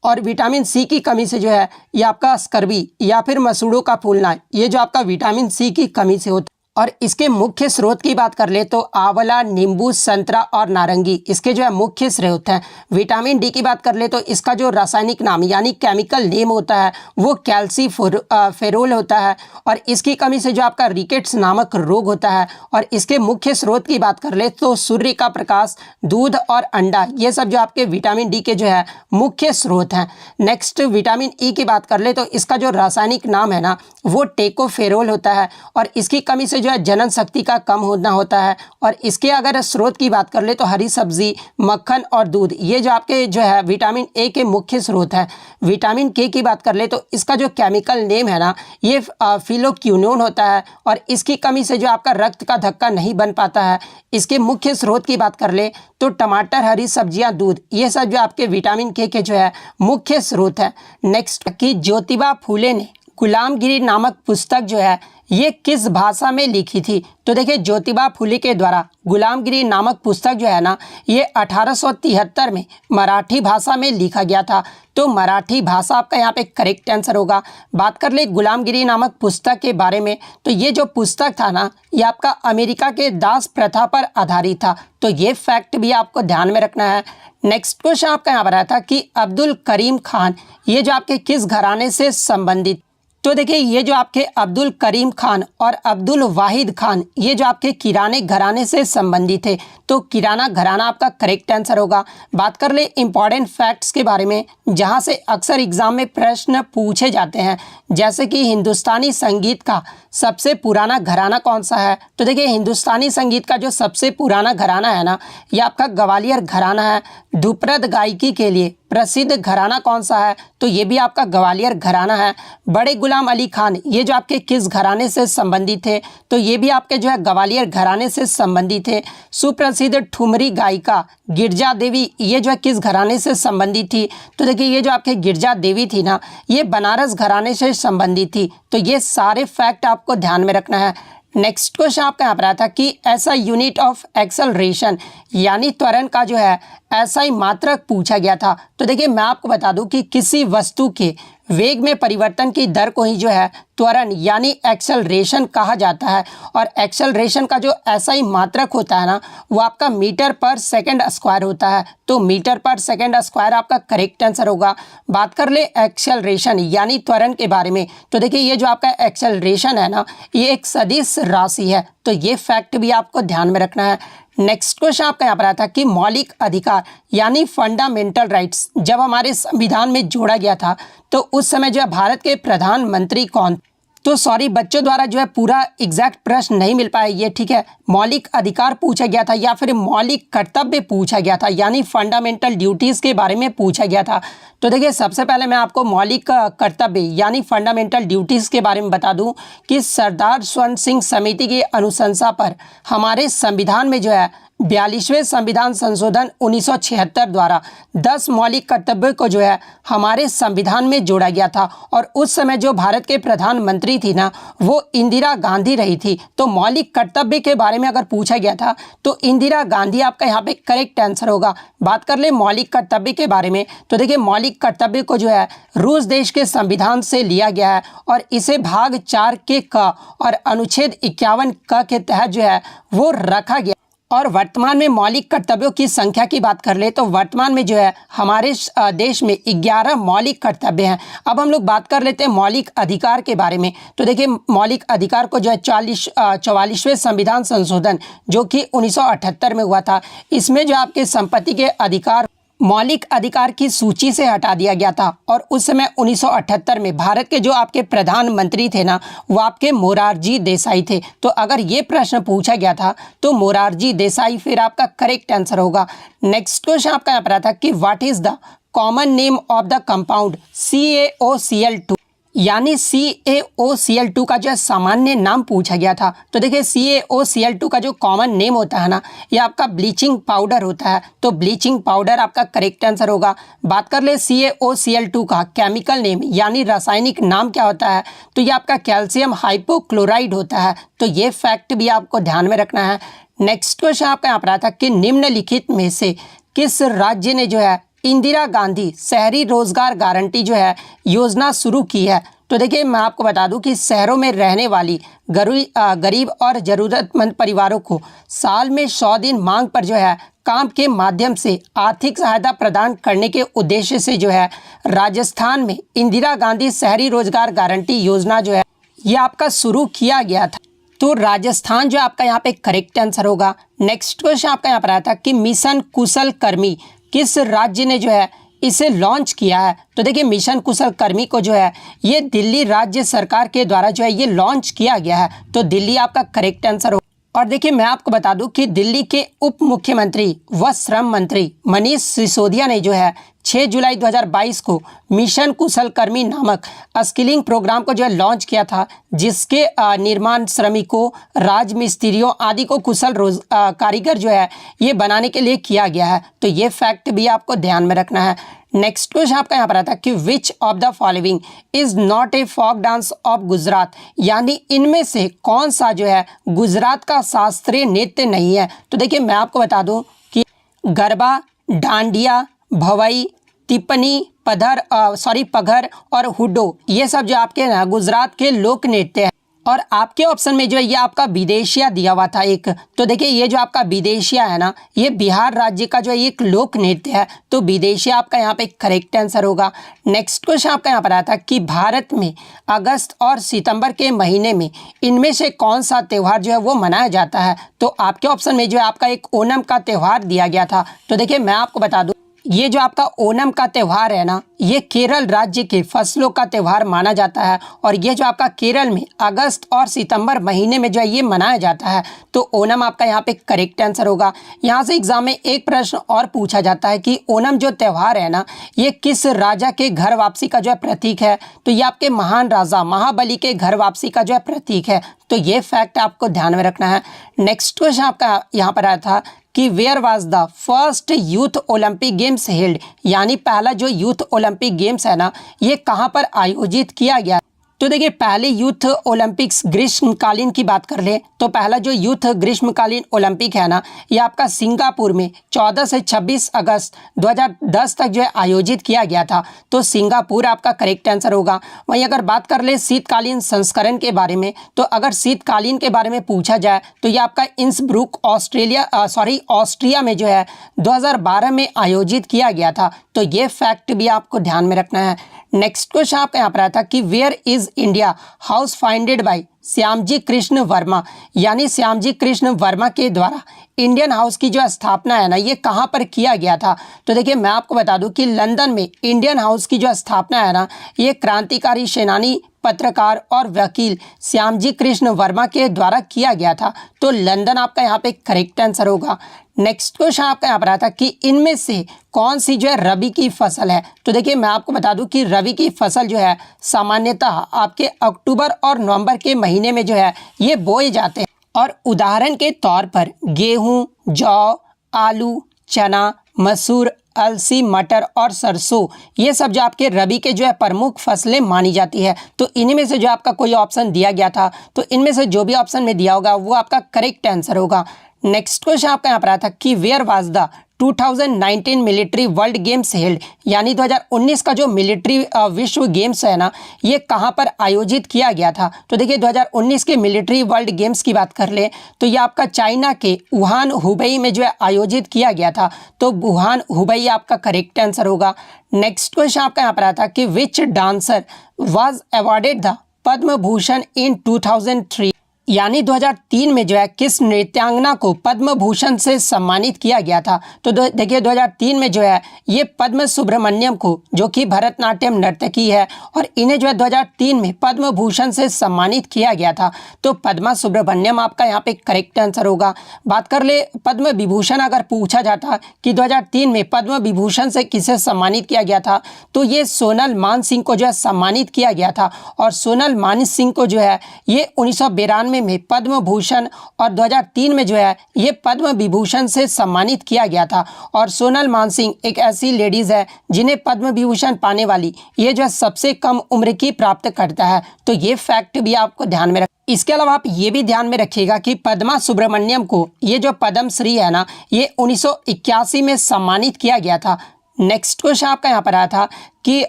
और विटामिन सी की कमी से जो है ये आपका स्कर्वी या फिर मसूड़ों का फूलना, ये जो आपका विटामिन सी की कमी से होता है। और इसके मुख्य स्रोत की बात कर ले तो आंवला, नींबू, संतरा और नारंगी, इसके जो है मुख्य स्रोत हैं। विटामिन डी की बात कर ले तो इसका जो रासायनिक नाम यानी केमिकल नेम होता है वो कैल्सीफेरोल होता है। और इसकी कमी से जो आपका रिकेट्स नामक रोग होता है। और इसके मुख्य स्रोत की बात कर ले तो सूर्य का प्रकाश, दूध और अंडा, ये सब जो आपके विटामिन डी के जो है मुख्य स्रोत हैं। नेक्स्ट विटामिन ई की बात कर ले तो इसका जो रासायनिक नाम है ना, वो टेकोफेरोल होता है। और इसकी कमी से जो है जनन शक्ति का कम होना होता है। और इसके अगर स्रोत की बात कर ले तो हरी सब्जी, मक्खन और दूध, ये जो आपके जो है विटामिन ए के मुख्य स्रोत है। विटामिन के की बात कर ले तो इसका जो केमिकल नेम है ना, ये फिलोक्विनोन होता है। और इसकी कमी से जो आपका रक्त का धक्का नहीं बन पाता है। इसके मुख्य स्रोत की बात कर ले तो टमाटर, हरी सब्जियां, दूध, ये सब जो आपके विटामिन के जो है मुख्य स्रोत है। नेक्स्ट कि ज्योतिबा फूले ने गुलामगिरी नामक पुस्तक जो है ये किस भाषा में लिखी थी। तो देखिए ज्योतिबा फुले के द्वारा गुलामगिरी नामक पुस्तक जो है ना, ये 1873 में मराठी भाषा में लिखा गया था। तो मराठी भाषा आपका यहाँ पे करेक्ट आंसर होगा। बात कर ले गुलामगिरी नामक पुस्तक के बारे में तो ये जो पुस्तक था ना, ये आपका अमेरिका के दास प्रथा पर आधारित था। तो ये फैक्ट भी आपको ध्यान में रखना है। नेक्स्ट क्वेश्चन आपका यहाँ पर आया था कि अब्दुल करीम खान ये जो आपके किस घराने से संबंधित। तो देखिए ये जो आपके अब्दुल करीम खान और अब्दुल वाहिद खान, ये जो आपके किराने घराने से संबंधित थे। तो किराना घराना आपका करेक्ट आंसर होगा। बात कर ले इंपॉर्टेंट फैक्ट्स के बारे में, जहां से अक्सर एग्जाम में प्रश्न पूछे जाते हैं, जैसे कि हिंदुस्तानी संगीत का सबसे पुराना घराना कौन सा है। तो देखिए हिंदुस्तानी संगीत का जो सबसे पुराना घराना है ना, ये आपका ग्वालियर घराना है। ध्रुपद गायकी के लिए प्रसिद्ध घराना कौन सा है, तो ये भी आपका ग्वालियर घराना है। बड़े गुलाम अली खान ये जो आपके किस घराने से संबंधित थे, तो ये भी आपके जो है ग्वालियर घराने से संबंधित थे। सुप्रसिद्ध ठुमरी गायिका गिरजा देवी ये जो है किस घराने से संबंधित थी। तो देखिए ये जो आपके गिरजा देवी थी ना, ये बनारस घराने से संबंधित थी। तो ये सारे फैक्ट आपको ध्यान में रखना है। नेक्स्ट क्वेश्चन आपका यहाँ पर आया था कि ऐसा यूनिट ऑफ एक्सेलरेशन यानी त्वरण का जो है ऐसा ही मात्रक पूछा गया था। तो देखिए मैं आपको बता दूं कि किसी वस्तु के वेग में परिवर्तन की दर को ही जो है त्वरण यानी एक्सेलरेशन कहा जाता है। और एक्सेलरेशन का जो ऐसा ही मात्रक होता है ना, वो आपका मीटर पर सेकंड स्क्वायर होता है। तो मीटर पर सेकंड स्क्वायर आपका करेक्ट आंसर होगा। बात कर ले एक्सेलरेशन यानी त्वरण के बारे में, तो देखिए ये जो आपका एक्सेलरेशन है ना, ये एक सदिश राशि है। तो ये फैक्ट भी आपको ध्यान में रखना है। नेक्स्ट क्वेश्चन आपका यहाँ पर आया था कि मौलिक अधिकार यानी फंडामेंटल राइट्स जब हमारे संविधान में जोड़ा गया था तो उस समय जो है भारत के प्रधानमंत्री कौन। तो सॉरी बच्चों द्वारा जो है पूरा एग्जैक्ट प्रश्न नहीं मिल पाया ये, ठीक है। मौलिक अधिकार पूछा गया था या फिर मौलिक कर्तव्य पूछा गया था यानी फंडामेंटल ड्यूटीज़ के बारे में पूछा गया था। तो देखिए सबसे पहले मैं आपको मौलिक कर्तव्य यानी फंडामेंटल ड्यूटीज़ के बारे में बता दूं कि सरदार स्वर्ण सिंह समिति की अनुशंसा पर हमारे संविधान में जो है 42वें संविधान संशोधन 1976 द्वारा 10 मौलिक कर्तव्यों को जो है हमारे संविधान में जोड़ा गया था। और उस समय जो भारत के प्रधानमंत्री थी ना वो इंदिरा गांधी रही थी। तो मौलिक कर्तव्य के बारे में अगर पूछा गया था तो इंदिरा गांधी आपका यहाँ पे करेक्ट आंसर होगा। बात कर ले मौलिक कर्तव्य के बारे में तो देखिए मौलिक कर्तव्य को जो है रूस देश के संविधान से लिया गया है और इसे भाग 4 के क और अनुच्छेद 51 क के तहत जो है वो रखा गया। और वर्तमान में मौलिक कर्तव्यों की संख्या की बात कर ले तो वर्तमान में जो है हमारे देश में 11 मौलिक कर्तव्य हैं। अब हम लोग बात कर लेते हैं मौलिक अधिकार के बारे में। तो देखिए मौलिक अधिकार को जो है 44वें संविधान संशोधन जो कि 1978 में हुआ था, इसमें जो आपके संपत्ति के अधिकार मौलिक अधिकार की सूची से हटा दिया गया था। और उस समय 1978 में भारत के जो आपके प्रधानमंत्री थे ना वो आपके मोरारजी देसाई थे। तो अगर ये प्रश्न पूछा गया था तो मोरारजी देसाई फिर आपका करेक्ट आंसर होगा। नेक्स्ट क्वेश्चन आपका यहाँ पर आता कि what is the common name of the compound CaOCl2 यानी CaOCl2 का जो सामान्य नाम पूछा गया था। तो देखिए CaOCl2 का जो कॉमन नेम होता है ना ये आपका ब्लीचिंग पाउडर होता है। तो ब्लीचिंग पाउडर आपका करेक्ट आंसर होगा। बात कर ले CaOCl2 का केमिकल नेम यानी रासायनिक नाम क्या होता है तो ये आपका कैल्शियम हाइपोक्लोराइड होता है। तो ये फैक्ट भी आपको ध्यान में रखना है। नेक्स्ट क्वेश्चन आपका यहाँ पर आता कि निम्नलिखित में से किस राज्य ने जो है इंदिरा गांधी शहरी रोजगार गारंटी जो है योजना शुरू की है। तो देखिए मैं आपको बता दूं कि शहरों में रहने वाली गरीब और ज़रूरतमंद परिवारों को साल में 100 दिन मांग पर जो है काम के माध्यम से आर्थिक सहायता प्रदान करने के उद्देश्य से जो है राजस्थान में इंदिरा गांधी शहरी रोजगार गारंटी योजना जो है ये आपका शुरू किया गया था। तो राजस्थान जो आपका यहाँ पे करेक्ट आंसर होगा। नेक्स्ट क्वेश्चन आपका यहाँ पर आया था कि मिशन कुशल कर्मी किस राज्य ने जो है इसे लॉन्च किया है। तो देखिए मिशन कुशल कर्मी को जो है ये दिल्ली राज्य सरकार के द्वारा जो है ये लॉन्च किया गया है। तो दिल्ली आपका करेक्ट आंसर हो। और देखिए मैं आपको बता दूं कि दिल्ली के उप मुख्यमंत्री व श्रम मंत्री मनीष सिसोदिया ने जो है 6 जुलाई 2022 को मिशन कुशल कर्मी नामक स्किलिंग प्रोग्राम को जो है लॉन्च किया था, जिसके निर्माण श्रमिकों राजमिस्त्रियों आदि को कुशल कारीगर जो है ये बनाने के लिए किया गया है। तो ये फैक्ट भी आपको ध्यान में रखना है। नेक्स्ट क्वेश्चन आपका यहाँ पर आता है कि which of the following is not a folk dance of Gujarat यानी इनमें से कौन सा जो है गुजरात का शास्त्रीय नृत्य नहीं है। तो देखिए मैं आपको बता दूं कि गरबा, डांडिया, भवई, तिपनी, पघर और हुड्डो ये सब जो आपके ना गुजरात के लोक नृत्य है। और आपके ऑप्शन में जो है ये आपका विदेशिया दिया हुआ था एक। तो देखिए ये जो आपका विदेशिया है ना ये बिहार राज्य का जो है एक लोक नृत्य है। तो विदेशिया आपका यहाँ पे करेक्ट आंसर होगा। नेक्स्ट क्वेश्चन आपका यहाँ पर आता है कि भारत में अगस्त और सितंबर के महीने में इनमें से कौन सा त्यौहार जो है वो मनाया जाता है। तो आपके ऑप्शन में जो है आपका एक ओणम का त्यौहार दिया गया था। तो देखिए मैं आपको बता दूं ये जो आपका ओणम का त्यौहार है ना ये केरल राज्य के फसलों का त्यौहार माना जाता है। और ये जो आपका केरल में अगस्त और सितंबर महीने में जो है ये मनाया जाता है। तो ओणम आपका यहाँ पे करेक्ट आंसर होगा। यहाँ से एग्जाम में एक प्रश्न और पूछा जाता है कि ओणम जो त्यौहार है ना ये किस राजा के घर वापसी का जो है प्रतीक है। तो ये आपके महान राजा महाबली के घर वापसी का जो है प्रतीक है। तो ये फैक्ट आपको ध्यान में रखना है। नेक्स्ट क्वेश्चन आपका यहाँ पर आया था कि where was the first youth Olympic games held यानी पहला जो यूथ ओलंपिक गेम्स है ना ये कहाँ पर आयोजित किया गया। तो देखिए पहले यूथ ओलंपिक्स ग्रीष्मकालीन की बात कर ले तो पहला जो यूथ ग्रीष्मकालीन ओलंपिक है ना ये आपका सिंगापुर में 14 से 26 अगस्त 2010 तक जो है आयोजित किया गया था। तो सिंगापुर आपका करेक्ट आंसर होगा। वहीं अगर बात कर ले शीतकालीन संस्करण के बारे में तो अगर शीतकालीन के बारे में पूछा जाए तो ये आपका इंसब्रुक ऑस्ट्रिया में जो है 2012 में आयोजित किया गया था। तो ये फैक्ट भी आपको ध्यान में रखना है। नेक्स्ट क्वेश्चन आपका यहाँ पर आया था कि where is India House founded by Shyamji Krishna Varma, यानी श्यामजी कृष्ण वर्मा के द्वारा इंडियन हाउस की जो स्थापना है ना ये कहाँ पर किया गया था। तो देखिए मैं आपको बता दूं कि लंदन में इंडियन हाउस की जो स्थापना है ना ये क्रांतिकारी सेनानी, पत्रकार और वकील श्यामजी कृष्ण वर्मा के द्वारा किया गया था। तो लंदन आपका यहाँ पे करेक्ट आंसर होगा। नेक्स्ट क्वेश्चन आपका यहाँ पर आता कि इनमें से कौन सी जो है रबी की फसल है। तो देखिए मैं आपको बता दूं कि रबी की फसल जो है सामान्यतः आपके अक्टूबर और नवंबर के महीने में जो है ये बोए जाते हैं। और उदाहरण के तौर पर गेहूं, जौ, आलू, चना, मसूर, अलसी, मटर और सरसों ये सब जो आपके रबी के जो है प्रमुख फसलें मानी जाती है। तो इन्हीं में से जो आपका कोई ऑप्शन दिया गया था तो इनमें से जो भी ऑप्शन में दिया होगा वो आपका करेक्ट आंसर होगा। नेक्स्ट क्वेश्चन आपका यहाँ पर आया था कि where was the 2019 military world games held, यानी 2019 का जो मिलिट्री विश्व गेम्स है ना ये कहाँ पर आयोजित किया गया था। तो देखिए 2019 के मिलिट्री वर्ल्ड गेम्स की बात कर ले तो ये आपका चाइना के वुहान हुबई में जो है आयोजित किया गया था। तो वुहान हुबई आपका करेक्ट आंसर होगा। नेक्स्ट क्वेश्चन आपका यहाँ पर आता कि विच dancer was awarded the Padma Bhushan इन 2003, यानी 2003 में जो है किस नृत्यांगना को पद्म भूषण से सम्मानित किया गया था। तो देखिए 2003 में जो है ये पद्म सुब्रमण्यम को, जो कि भरतनाट्यम नर्तकी है, और इन्हें जो है 2003 में पद्म भूषण से सम्मानित किया गया था। तो पद्मा सुब्रमण्यम आपका यहाँ पे करेक्ट आंसर होगा। बात कर ले पद्म विभूषण अगर पूछा जाता कि 2003 में पद्म विभूषण से किसे सम्मानित किया गया था तो ये सोनल मान सिंह को जो है सम्मानित किया गया था। और सोनल मान सिंह को जो है ये 1992 में पद्म भूषण और 2003 में जो है ये पद्म विभूषण से सम्मानित किया गया था। और सोनल मानसिंह एक ऐसी लेडीज है जिन्हें पद्म विभूषण पाने वाली ये जो है सबसे कम उम्र की प्राप्त करता है। तो ये फैक्ट भी आपको ध्यान में रख। इसके अलावा आप ये भी ध्यान में रखिएगा कि पद्मा सुब्रमण्यम को ये जो पद्मश्री है ना ये 1981 में सम्मानित किया गया था। नेक्स्ट क्वेश्चन आपका यहाँ पर आया था कि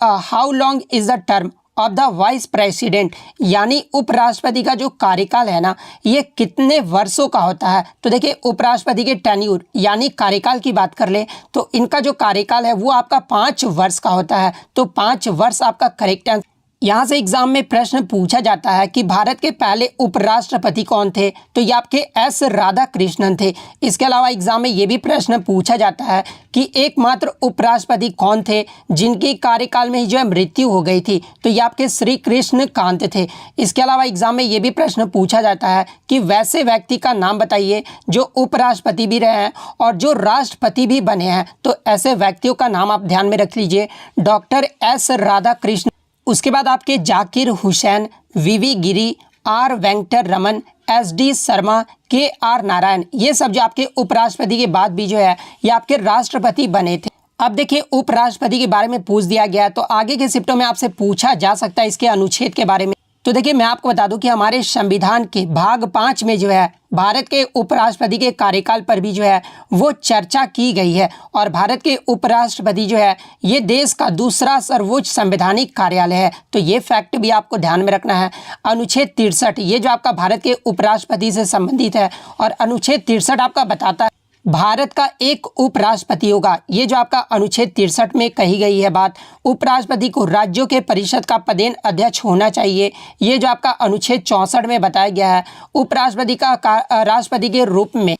how long is the term of the vice president, यानी उपराष्ट्रपति का जो कार्यकाल है ना ये कितने वर्षों का होता है। तो देखिए उपराष्ट्रपति के टेन्यूर यानी कार्यकाल की बात कर ले तो इनका जो कार्यकाल है वो आपका 5 वर्ष का होता है। तो 5 वर्ष आपका करेक्ट आंसर। यहाँ से एग्जाम में प्रश्न पूछा जाता है कि भारत के पहले उपराष्ट्रपति कौन थे, तो ये आपके एस राधाकृष्णन थे। इसके अलावा एग्जाम में ये भी प्रश्न पूछा जाता है कि एकमात्र उपराष्ट्रपति कौन थे जिनकी कार्यकाल में ही जो है मृत्यु हो गई थी, तो ये आपके श्री कृष्ण कांत थे। इसके अलावा एग्जाम में ये भी प्रश्न पूछा जाता है कि वैसे व्यक्ति का नाम बताइए जो उपराष्ट्रपति भी रहे हैं और जो राष्ट्रपति भी बने हैं। तो ऐसे व्यक्तियों का नाम आप ध्यान में रख लीजिए, डॉक्टर एस राधाकृष्णन, उसके बाद आपके Zakir Hussain, V V Giri, R Venkataraman, S D Sharma, K R Narayan, ये सब जो आपके उपराष्ट्रपति के बाद भी जो है ये आपके राष्ट्रपति बने थे। अब देखिए उपराष्ट्रपति के बारे में पूछ दिया गया तो आगे के शिफ्टों में आपसे पूछा जा सकता है इसके अनुच्छेद के बारे में। तो देखिए मैं आपको बता दूं कि हमारे संविधान के भाग 5 में जो है भारत के उपराष्ट्रपति के कार्यकाल पर भी जो है वो चर्चा की गई है। और भारत के उपराष्ट्रपति जो है ये देश का दूसरा सर्वोच्च संवैधानिक कार्यालय है। तो ये फैक्ट भी आपको ध्यान में रखना है। अनुच्छेद 63 ये जो आपका भारत के उपराष्ट्रपति से संबंधित है और अनुच्छेद 63 आपका बताता है भारत का एक उपराष्ट्रपति होगा। ये जो आपका अनुच्छेद 63 में कही गई है बात, उपराष्ट्रपति को राज्यों के परिषद का पदेन अध्यक्ष होना चाहिए। ये जो आपका अनुच्छेद 64 में बताया गया है उपराष्ट्रपति का राष्ट्रपति के रूप में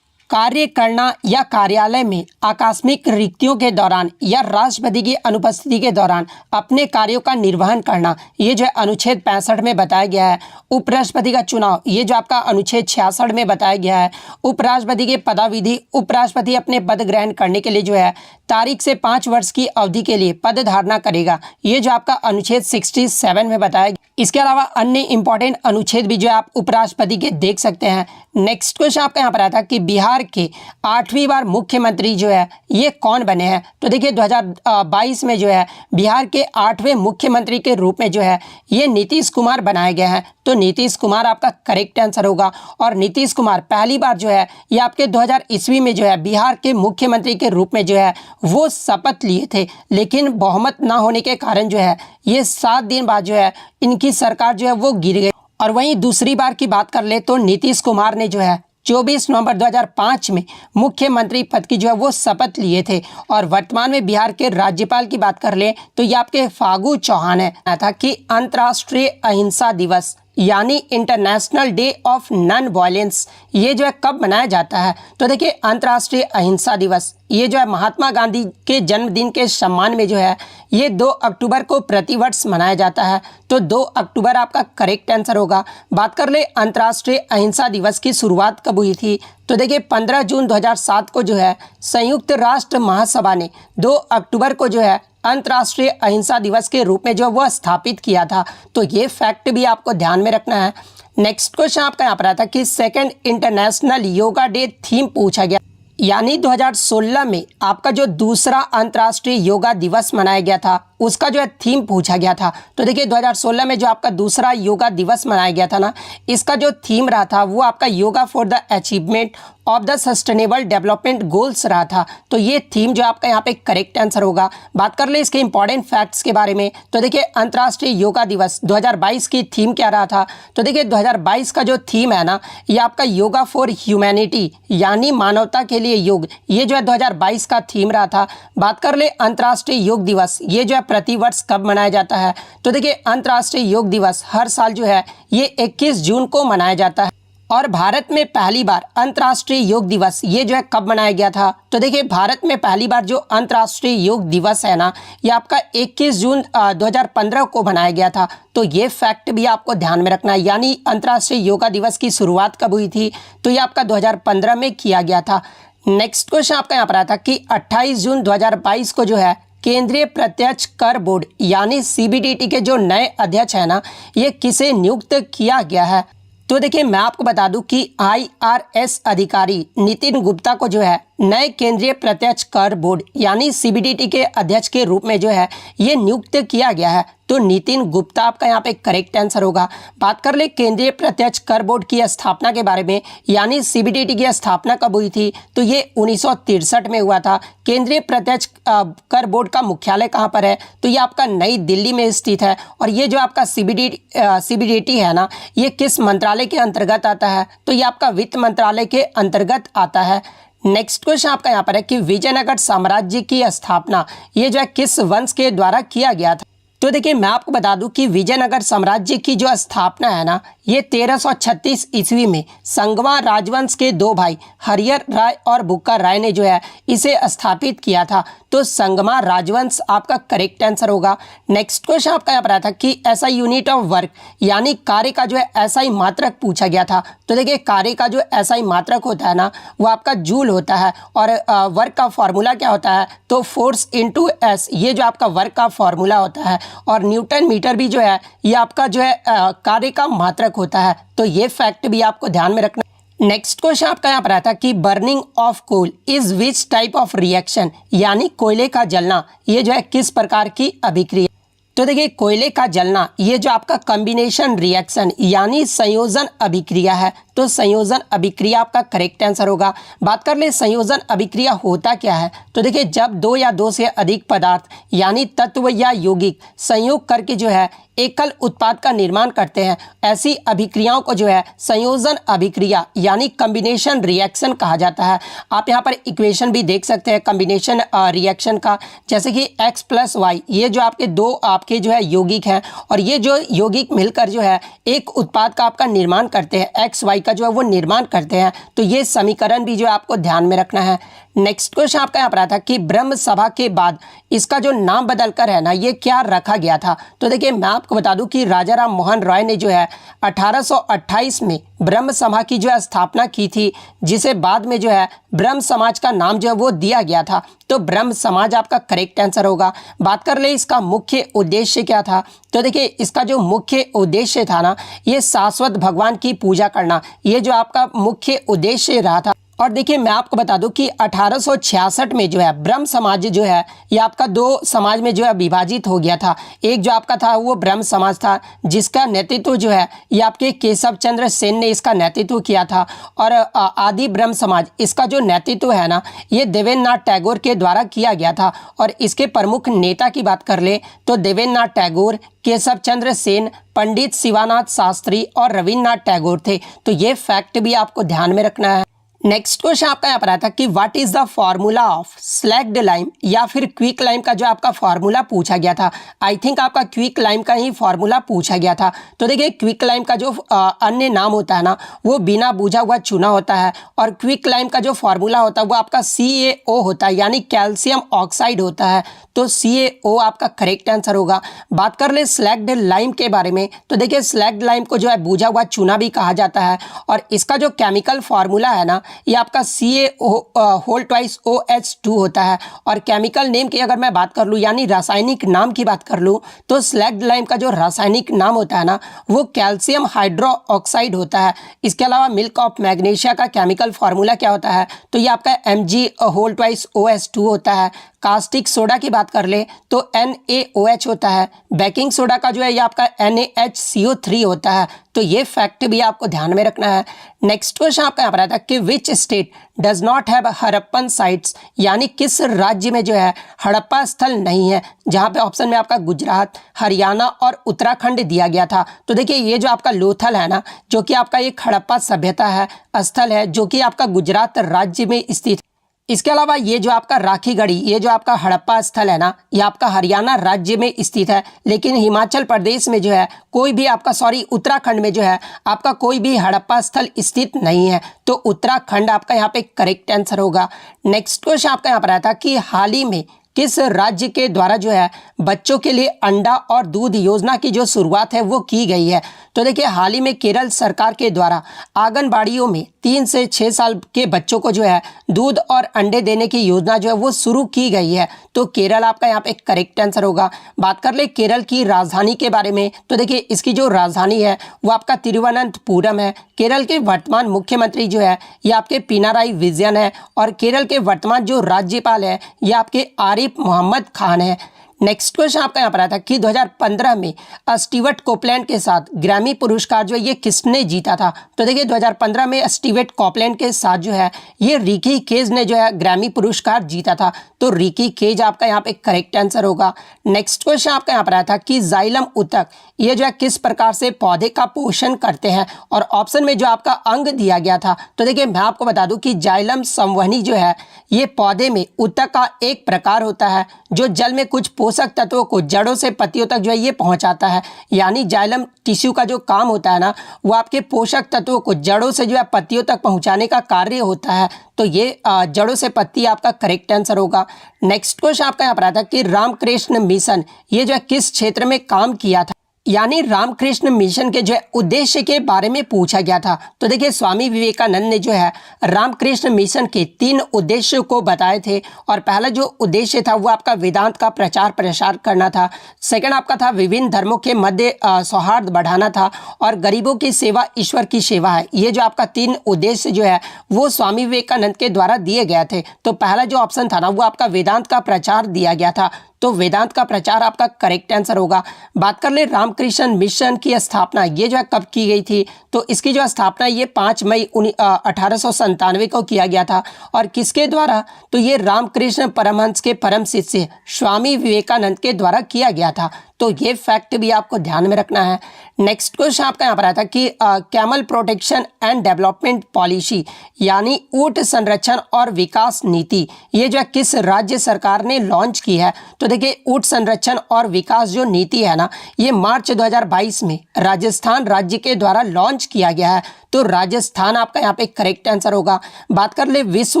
कार्य करना या कार्यालय में आकस्मिक रिक्तियों के दौरान या राष्ट्रपति की अनुपस्थिति के दौरान अपने कार्यों का निर्वहन करना, ये जो है अनुच्छेद 65 में बताया गया है। उपराष्ट्रपति का चुनाव ये जो आपका अनुच्छेद 66 में बताया गया है। उपराष्ट्रपति के पदाविधि, उपराष्ट्रपति अपने पद ग्रहण करने के लिए जो है तारीख से 5 वर्ष की अवधि के लिए पद धारणा करेगा, ये जो आपका अनुच्छेद 67 में बताया गया। इसके अलावा अन्य इंपॉर्टेंट अनुच्छेद भी जो आप उपराष्ट्रपति के देख सकते हैं। नेक्स्ट क्वेश्चन आपका यहाँ पर आता है कि बिहार के 8वीं बार मुख्यमंत्री जो है ये कौन बने हैं। तो देखिए 2022 में जो है बिहार के 8वें मुख्यमंत्री के रूप में जो है ये नीतीश कुमार बनाए गए हैं। तो नीतीश कुमार आपका करेक्ट आंसर होगा। और नीतीश कुमार पहली बार जो है ये आपके 2000 ईस्वी में जो है बिहार के मुख्यमंत्री के रूप में जो है वो शपथ लिए थे, लेकिन बहुमत ना होने के कारण जो है ये 7 दिन बाद जो है इनकी सरकार जो है वो गिर गई। और वहीं दूसरी बार की बात कर ले तो नीतीश कुमार ने जो है 24 नवंबर 2005 में मुख्यमंत्री पद की जो है वो शपथ लिए थे। और वर्तमान में बिहार के राज्यपाल की बात कर ले तो ये आपके फागू चौहान है। था कि अंतर्राष्ट्रीय अहिंसा दिवस यानी international day of non violence ये जो है कब मनाया जाता है? तो देखिए अंतर्राष्ट्रीय अहिंसा दिवस ये जो है महात्मा गांधी के जन्मदिन के सम्मान में जो है ये 2 अक्टूबर को प्रतिवर्ष मनाया जाता है। तो 2 अक्टूबर आपका करेक्ट आंसर होगा। बात कर ले अंतर्राष्ट्रीय अहिंसा दिवस की शुरुआत कब हुई थी? तो देखिए 15 जून 2007 को जो है संयुक्त राष्ट्र महासभा ने 2 अक्टूबर को जो है अंतर्राष्ट्रीय अहिंसा दिवस के रूप में जो वह स्थापित किया था। तो ये फैक्ट भी आपको ध्यान में रखना है। नेक्स्ट क्वेश्चन आपका यहाँ पर आता है कि second international yoga day theme पूछा गया, यानी 2016 में आपका जो दूसरा अंतर्राष्ट्रीय योगा दिवस मनाया गया था उसका जो है थीम पूछा गया था। तो देखिए 2016 में जो आपका दूसरा योगा दिवस मनाया गया था ना, इसका जो थीम रहा था वो आपका yoga for the achievement of the sustainable development goals रहा था। तो ये थीम जो आपका यहाँ पे करेक्ट आंसर होगा। बात कर ले इसके इंपॉर्टेंट फैक्ट्स के बारे में। तो देखिए अंतर्राष्ट्रीय योगा दिवस 2022 की थीम क्या रहा था? तो देखिए 2022 का जो थीम है ना ये आपका योगा फॉर ह्यूमैनिटी यानी मानवता के लिए योग, ये जो है 2022 का थीम रहा था। बात कर ले अंतर्राष्ट्रीय योग दिवस ये जो है प्रतिवर्ष कब मनाया जाता है? तो देखिए अंतर्राष्ट्रीय योग दिवस हर साल जो है ये 21 जून को मनाया जाता है। और भारत में पहली बार अंतर्राष्ट्रीय योग दिवस ये जो है कब मनाया गया था? तो देखिए भारत में पहली बार जो अंतर्राष्ट्रीय योग दिवस है ना ये आपका 21 जून 2015 को मनाया गया था। तो ये फैक्ट भी आपको ध्यान में रखना है। यानी अंतर्राष्ट्रीय योगा दिवस की शुरुआत कब हुई थी? तो ये आपका 2015 में किया गया था। नेक्स्ट क्वेश्चन आपका यहाँ पर आता कि 28 जून 2022 को जो है केंद्रीय प्रत्यक्ष कर बोर्ड यानी सीबीडीटी के जो नए अध्यक्ष है ना ये किसे नियुक्त किया गया है? तो देखिए मैं आपको बता दूं कि IRS अधिकारी नितिन गुप्ता को जो है नए केंद्रीय प्रत्यक्ष कर बोर्ड यानी सीबीडीटी के अध्यक्ष के रूप में जो है ये नियुक्त किया गया है। तो नितिन गुप्ता आपका यहाँ पे करेक्ट आंसर होगा। बात कर ले केंद्रीय प्रत्यक्ष कर बोर्ड की स्थापना के बारे में, यानी सीबीडीटी की स्थापना कब हुई थी? तो ये 1963 में हुआ था। केंद्रीय प्रत्यक्ष कर बोर्ड का मुख्यालय कहाँ पर है? तो ये आपका नई दिल्ली में स्थित है। और ये जो आपका सीबीडीटी है ना ये किस मंत्रालय के अंतर्गत आता है? तो ये आपका वित्त मंत्रालय के अंतर्गत आता है। नेक्स्ट क्वेश्चन आपका यहाँ पर है कि विजयनगर साम्राज्य की स्थापना ये जो है किस वंश के द्वारा किया गया था? तो देखिए मैं आपको बता दूं कि विजयनगर साम्राज्य की जो स्थापना है ना ये 1336 ईस्वी में संगवा राजवंश के 2 भाई हरिहर राय और बुक्का राय ने जो है इसे स्थापित किया था। तो संगमा राजवंश आपका करेक्ट आंसर होगा। नेक्स्ट क्वेश्चन आपका यहाँ पर आया था कि ऐसा यूनिट ऑफ वर्क यानी कार्य का जो है ऐसा ही मात्रक पूछा गया था। तो देखिए कार्य का जो ऐसा ही मात्रक होता है ना वो आपका जूल होता है। और वर्क का फॉर्मूला क्या होता है? तो फोर्स इंटू एस ये जो आपका वर्क का फॉर्मूला होता है। और न्यूटन मीटर भी जो है ये आपका जो है कार्य का मात्रक होता है। तो ये फैक्ट भी आपको ध्यान में रखना। नेक्स्ट क्वेश्चन आपका यहाँ पर आता कि burning of coal is which type of reaction यानी कोयले का जलना ये जो है किस प्रकार की अभिक्रिया? तो देखिए कोयले का जलना ये जो आपका कॉम्बिनेशन रिएक्शन यानी संयोजन अभिक्रिया है। तो संयोजन अभिक्रिया आपका करेक्ट आंसर होगा। बात कर ले संयोजन अभिक्रिया होता क्या है? तो देखिए जब 2 या 2 से अधिक पदार्थ यानी तत्व या यौगिक संयोग करके जो है एकल उत्पाद का निर्माण करते हैं, ऐसी अभिक्रियाओं को जो है संयोजन अभिक्रिया यानी कॉम्बिनेशन रिएक्शन कहा जाता है। आप यहाँ पर इक्वेशन भी देख सकते हैं कॉम्बिनेशन रिएक्शन का, जैसे कि x + y ये जो आपके 2 आपके जो है यौगिक हैं और ये जो यौगिक मिलकर जो है एक उत्पाद का आपका निर्माण करते हैं, x y का जो है वो निर्माण करते हैं। तो ये समीकरण भी जो है आपको ध्यान में रखना है। नेक्स्ट क्वेश्चन आपका यहाँ पर आता कि ब्रह्म सभा के बाद इसका जो नाम बदलकर है ना ये क्या रखा गया था? तो देखिए मैं आपको बता दूं कि राजा राम मोहन राय ने जो है 1828 में ब्रह्म सभा की जो है स्थापना की थी, जिसे बाद में जो है ब्रह्म समाज का नाम जो है वो दिया गया था। तो ब्रह्म समाज आपका करेक्ट आंसर होगा। बात कर ले इसका मुख्य उद्देश्य क्या था? तो देखिए इसका जो मुख्य उद्देश्य था ना ये शाश्वत भगवान की पूजा करना, ये जो आपका मुख्य उद्देश्य रहा था। और देखिए मैं आपको बता दूं कि 1866 में जो है ब्रह्म समाज जो है ये आपका दो समाज में जो है विभाजित हो गया था। एक जो आपका था वो ब्रह्म समाज था, जिसका नेतृत्व जो है ये आपके केशव चंद्र सेन ने इसका नेतृत्व किया था। और आदि ब्रह्म समाज, इसका जो नेतृत्व है ना ये देवेंद्रनाथ टैगोर के द्वारा किया गया था। और इसके प्रमुख नेता की बात कर ले तो देवेंद्रनाथ टैगोर, केशव चंद्र सेन, पंडित शिवानाथ शास्त्री और रविन्द्रनाथ टैगोर थे। तो ये फैक्ट भी आपको ध्यान में रखना है। नेक्स्ट क्वेश्चन आपका यहाँ पर आता है कि what is the formula of slaked lime या फिर क्विक लाइम का जो आपका फॉर्मूला पूछा गया था। आई थिंक आपका क्विक लाइम का ही फॉर्मूला पूछा गया था। तो देखिए क्विक लाइम का जो अन्य नाम होता है ना वो बिना बुझा हुआ चूना होता है। और क्विक लाइम का जो फॉर्मूला होता है वो आपका CaO होता है, यानी कैल्शियम ऑक्साइड होता है। तो CaO आपका करेक्ट आंसर होगा। बात कर ले स्लैक्ड लाइम के बारे में, तो देखिए स्लैक्ड लाइम को जो है बुझा हुआ चूना भी कहा जाता है। और इसका जो केमिकल फॉर्मूला है ना ये आपका CaO2OH2 होता है। और केमिकल नेम की अगर मैं बात कर लूँ, यानी रासायनिक नाम की बात कर लूँ, तो स्लैक्ड लाइम का जो रासायनिक नाम होता है ना वो कैल्शियम हाइड्रोक्साइड होता है। इसके अलावा मिल्क ऑफ मैग्नीशिया का केमिकल फॉर्मूला क्या होता है, तो ये आपका Mg2OH2 होता है। कास्टिक सोडा की बात कर ले तो NaOH होता है। बेकिंग सोडा का जो है ये आपका NaHCO3 होता है। तो ये फैक्ट भी आपको ध्यान में रखना है। नेक्स्ट क्वेश्चन आपका यहाँ पर आता है कि which state does not have Harappan sites, यानी किस राज्य में जो है हड़प्पा स्थल नहीं है। जहाँ पे ऑप्शन में आपका गुजरात, हरियाणा और उत्तराखंड दिया गया था। तो देखिए ये जो आपका लोथल है ना, जो कि आपका एक हड़प्पा सभ्यता है, स्थल है, जो कि आपका गुजरात राज्य में स्थित। इसके अलावा ये जो आपका राखी गढ़ी, ये जो आपका हड़प्पा स्थल है ना ये आपका हरियाणा राज्य में स्थित है। लेकिन हिमाचल प्रदेश में जो है कोई भी आपका उत्तराखंड में जो है आपका कोई भी हड़प्पा स्थल स्थित नहीं है। तो उत्तराखंड आपका यहाँ पे करेक्ट आंसर होगा। नेक्स्ट क्वेश्चन आपका यहाँ पर आया था कि हाल ही में किस राज्य के द्वारा जो है बच्चों के लिए अंडा और दूध योजना की जो शुरुआत है वो की गई है। तो देखिए हाल ही में केरल सरकार के द्वारा आंगनबाड़ियों में 3 से 6 साल के बच्चों को जो है दूध और अंडे देने की योजना जो है वो शुरू की गई है। तो केरल आपका यहाँ पे करेक्ट आंसर होगा। बात कर ले केरल की राजधानी के बारे में, तो देखिए इसकी जो राजधानी है वो आपका तिरुवनंतपुरम है। केरल के वर्तमान मुख्यमंत्री जो है ये आपके पिनाराई विजयन है। और केरल के वर्तमान जो राज्यपाल है ये आपके आरिफ मोहम्मद खान है। नेक्स्ट क्वेश्चन आपका यहाँ पर आता है कि 2015 में स्टीवर्ट कोपलैंड के साथ ग्रैमी पुरस्कार जो है ये किसने जीता था। तो देखिए 2015 में स्टीवर्ट कोपलैंड के साथ जो है ये रिकी केज ने जो है ग्रैमी पुरस्कार जीता था। तो रिकी केज आपका यहाँ पे करेक्ट आंसर होगा। नेक्स्ट क्वेश्चन आपका यहाँ पर आया था कि जाइलम उत्तक ये जो है किस प्रकार से पौधे का पोषण करते हैं। और ऑप्शन में जो आपका अंग दिया गया था, तो देखिए मैं आपको बता दूं कि जाइलम संवहनी जो है ये पौधे में उत्तक का एक प्रकार होता है जो जल में कुछ पोषक तत्वों को जड़ों से पत्तियों तक जो है ये पहुंचाता है। यानी जाइलम टिश्यू का जो काम होता है ना वो आपके पोषक तत्वों को जड़ों से जो है पत्तियों तक पहुंचाने का कार्य होता है। तो ये जड़ों से पत्ती आपका करेक्ट आंसर होगा। नेक्स्ट क्वेश्चन आपका यहाँ पर आता है कि रामकृष्ण मिशन ये जो है किस क्षेत्र में काम किया था, यानी रामकृष्ण मिशन के जो है उद्देश्य के बारे में पूछा गया था। तो देखिए स्वामी विवेकानंद ने जो है रामकृष्ण मिशन के 3 उद्देश्यों को बताए थे। और पहला जो उद्देश्य था वो आपका वेदांत का प्रचार प्रसार करना था। सेकंड आपका था विभिन्न धर्मों के मध्य सौहार्द बढ़ाना था। और गरीबों की सेवा ईश्वर की सेवा है। ये जो आपका 3 उद्देश्य जो है वो स्वामी विवेकानंद के द्वारा दिए गए थे। तो पहला जो ऑप्शन था ना वो आपका वेदांत का प्रचार दिया गया था। तो वेदांत का प्रचार आपका करेक्ट आंसर होगा। बात कर ले रामकृष्ण मिशन की स्थापना ये जो है कब की गई थी, तो इसकी जो स्थापना ये 5 मई 1897 को किया गया था। और किसके द्वारा, तो ये रामकृष्ण परमहंस के परम शिष्य स्वामी विवेकानंद के द्वारा किया गया था। तो ये फैक्ट भी आपको ध्यान में रखना है। नेक्स्ट क्वेश्चन आपका यहाँ पर आता है कि camel protection and development policy यानी ऊंट संरक्षण और विकास नीति ये जो है किस राज्य सरकार ने लॉन्च की है। तो देखिए ऊंट संरक्षण और विकास जो नीति है ना ये मार्च 2022 में राजस्थान राज्य के द्वारा लॉन्च किया गया है। तो राजस्थान आपका यहाँ पे करेक्ट आंसर होगा। बात कर ले विश्व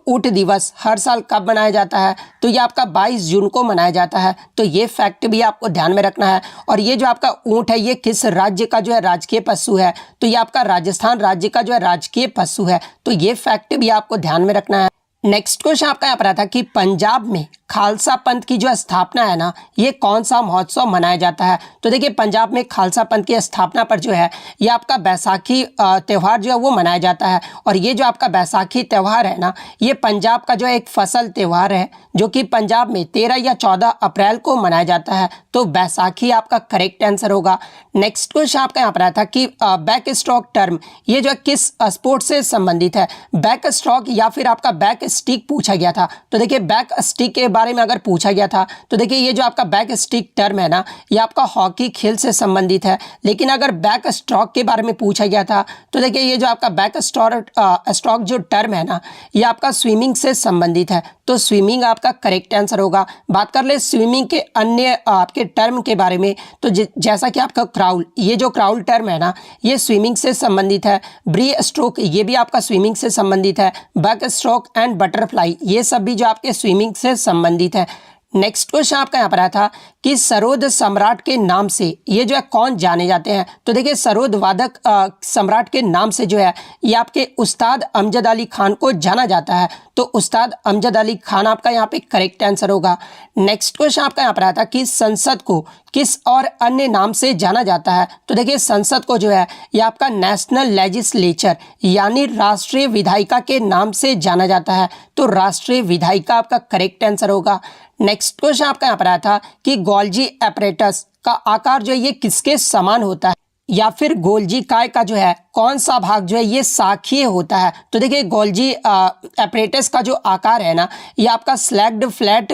ऊंट दिवस हर साल कब मनाया जाता है, तो ये आपका 22 जून को मनाया जाता है। तो ये फैक्ट भी आपको ध्यान में रखना है। और ये जो आपका ऊंट है ये किस राज्य का जो है राजकीय पशु है, तो ये आपका राजस्थान राज्य का जो है राजकीय पशु है। तो ये फैक्ट भी आपको ध्यान में रखना है। नेक्स्ट क्वेश्चन आपका यहाँ पर आता है कि पंजाब में खालसा पंथ की जो स्थापना है ना, ये कौन सा महोत्सव मनाया जाता है? तो देखिए पंजाब में खालसा पंथ की स्थापना पर जो है ये आपका बैसाखी त्यौहार जो है वो मनाया जाता है। और ये जो आपका बैसाखी त्यौहार है ना, ये पंजाब का जो एक फसल त्यौहार है जो कि पंजाब में 13 या 14 अप्रैल को मनाया जाता है। तो बैसाखी आपका करेक्ट आंसर होगा। नेक्स्ट क्वेश्चन आपका यहाँ पर आया था कि बैक स्ट्रोक टर्म ये जो है किस स्पोर्ट से संबंधित है? बैक स्ट्रोक या फिर आपका बैक स्टिक पूछा गया था। तो देखिए बैक स्टिक के बारे में अगर पूछा गया था तो देखिए ये जो आपका बैक स्टिक टर्म है ना, ये आपका हॉकी खेल से संबंधित है। लेकिन अगर बैक स्ट्रोक के बारे में पूछा गया था तो देखिए ये जो आपका बैक स्ट्रोक जो टर्म है ना, ये आपका स्विमिंग से संबंधित है। तो स्विमिंग आपका करेक्ट आंसर होगा। बात कर ले स्विमिंग के अन्य आपके टर्म के बारे में, तो जैसा कि आपका क्राउल, ये जो क्राउल टर्म है ना, ये स्विमिंग से संबंधित है। ब्री स्ट्रोक ये भी आपका स्विमिंग से संबंधित है। बैक स्ट्रोक एंड बटरफ्लाई ये सब भी जो आपके स्विमिंग से संबंधित है। नेक्स्ट क्वेश्चन आपका यहाँ पर आया था कि सरोद सम्राट के नाम से ये जो है कौन जाने जाते हैं? तो देखिए सरोद वादक सम्राट के नाम से जो है ये आपके उस्ताद अमजद अली खान को जाना जाता है। तो उस्ताद अमजद अली खान आपका यहाँ पे करेक्ट आंसर होगा। नेक्स्ट क्वेश्चन आपका यहाँ पर आया था कि संसद को किस और अन्य नाम से जाना जाता है? तो देखिए संसद को जो है ये आपका नेशनल लेजिस्लेचर यानी राष्ट्रीय विधायिका के नाम से जाना जाता है। तो राष्ट्रीय विधायिका आपका करेक्ट आंसर होगा। नेक्स्ट क्वेश्चन आपका यहाँ पर आया था कि गोल्जी एपरेटस का आकार जो है ये किसके समान होता है? या फिर गोल्जी काय का जो है कौन सा भाग जो है ये शाखीय होता है? तो देखिए गोल्जी एपरेटस का जो आकार है ना, ये आपका स्लैग्ड फ्लैट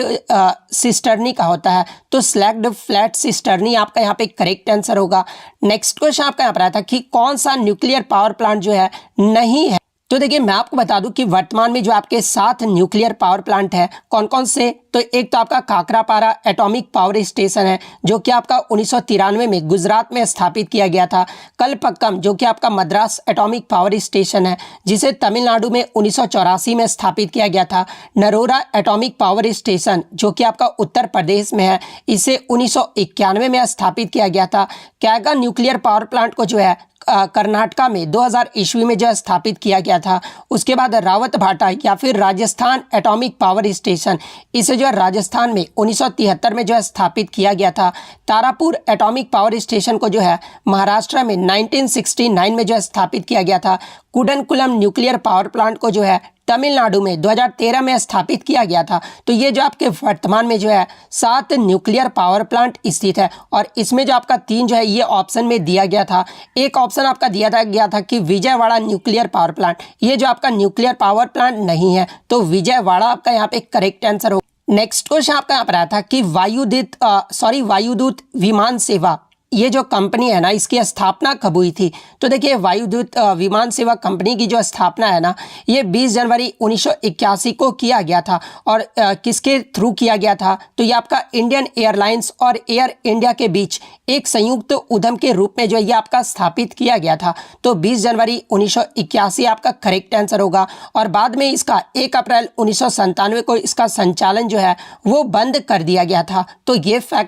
सिस्टर्नी का होता है। तो स्लैग्ड फ्लैट सिस्टर्नी आपका यहाँ पे करेक्ट आंसर होगा। नेक्स्ट क्वेश्चन आपका यहाँ पर आया था कि कौन सा न्यूक्लियर पावर प्लांट जो है नहीं है? तो देखिए मैं आपको बता दूं कि वर्तमान में जो आपके 7 न्यूक्लियर पावर प्लांट है कौन कौन से? तो एक तो आपका काकरापारा एटॉमिक पावर स्टेशन है जो कि आपका 1993 में गुजरात में स्थापित किया गया था। कलपक्कम जो कि आपका मद्रास एटॉमिक पावर स्टेशन है जिसे तमिलनाडु में 1984 में स्थापित किया गया था। नरोरा एटॉमिक पावर स्टेशन जो कि आपका उत्तर प्रदेश में है, इसे 1991 में स्थापित किया गया था। कैगा न्यूक्लियर पावर प्लांट को जो है कर्नाटका में 2000 ईस्वी में जो स्थापित किया गया था। उसके बाद रावत भाटा या फिर राजस्थान एटॉमिक पावर स्टेशन, इसे जो है राजस्थान में 1973 में जो है स्थापित किया गया था। तारापुर एटॉमिक पावर स्टेशन को जो है महाराष्ट्र में 1969 में जो है स्थापित किया गया था। कुडनकुलम न्यूक्लियर पावर प्लांट को जो है तमिलनाडु में 2013 में स्थापित किया गया था। तो ये जो आपके वर्तमान में जो है 7 न्यूक्लियर पावर प्लांट स्थित है और इसमें जो आपका 3 जो है ये ऑप्शन में दिया गया था। एक ऑप्शन आपका दिया गया था कि विजयवाड़ा न्यूक्लियर पावर प्लांट, ये जो आपका न्यूक्लियर पावर प्लांट नहीं है। तो विजयवाड़ा आपका यहाँ पे करेक्ट आंसर हो। नेक्स्ट क्वेश्चन आपका यहाँ पर आया था कि वायुदूत विमान सेवा ये जो कंपनी है ना, इसकी स्थापना कब हुई थी? तो देखिए वायुदूत विमान सेवा कंपनी की जो स्थापना है ना, ये 20 जनवरी 1981 को किया गया था। और किसके थ्रू किया गया था? तो ये आपका इंडियन एयरलाइंस और एयर इंडिया के बीच एक संयुक्त उद्यम के रूप में जो ये आपका स्थापित किया गया था। तो 20 जनवरी 1981 आपका करेक्ट आंसर होगा। और बाद में इसका 1 अप्रैल 1997 को इसका संचालन जो है वो बंद कर दिया गया था। तो ये फैक्ट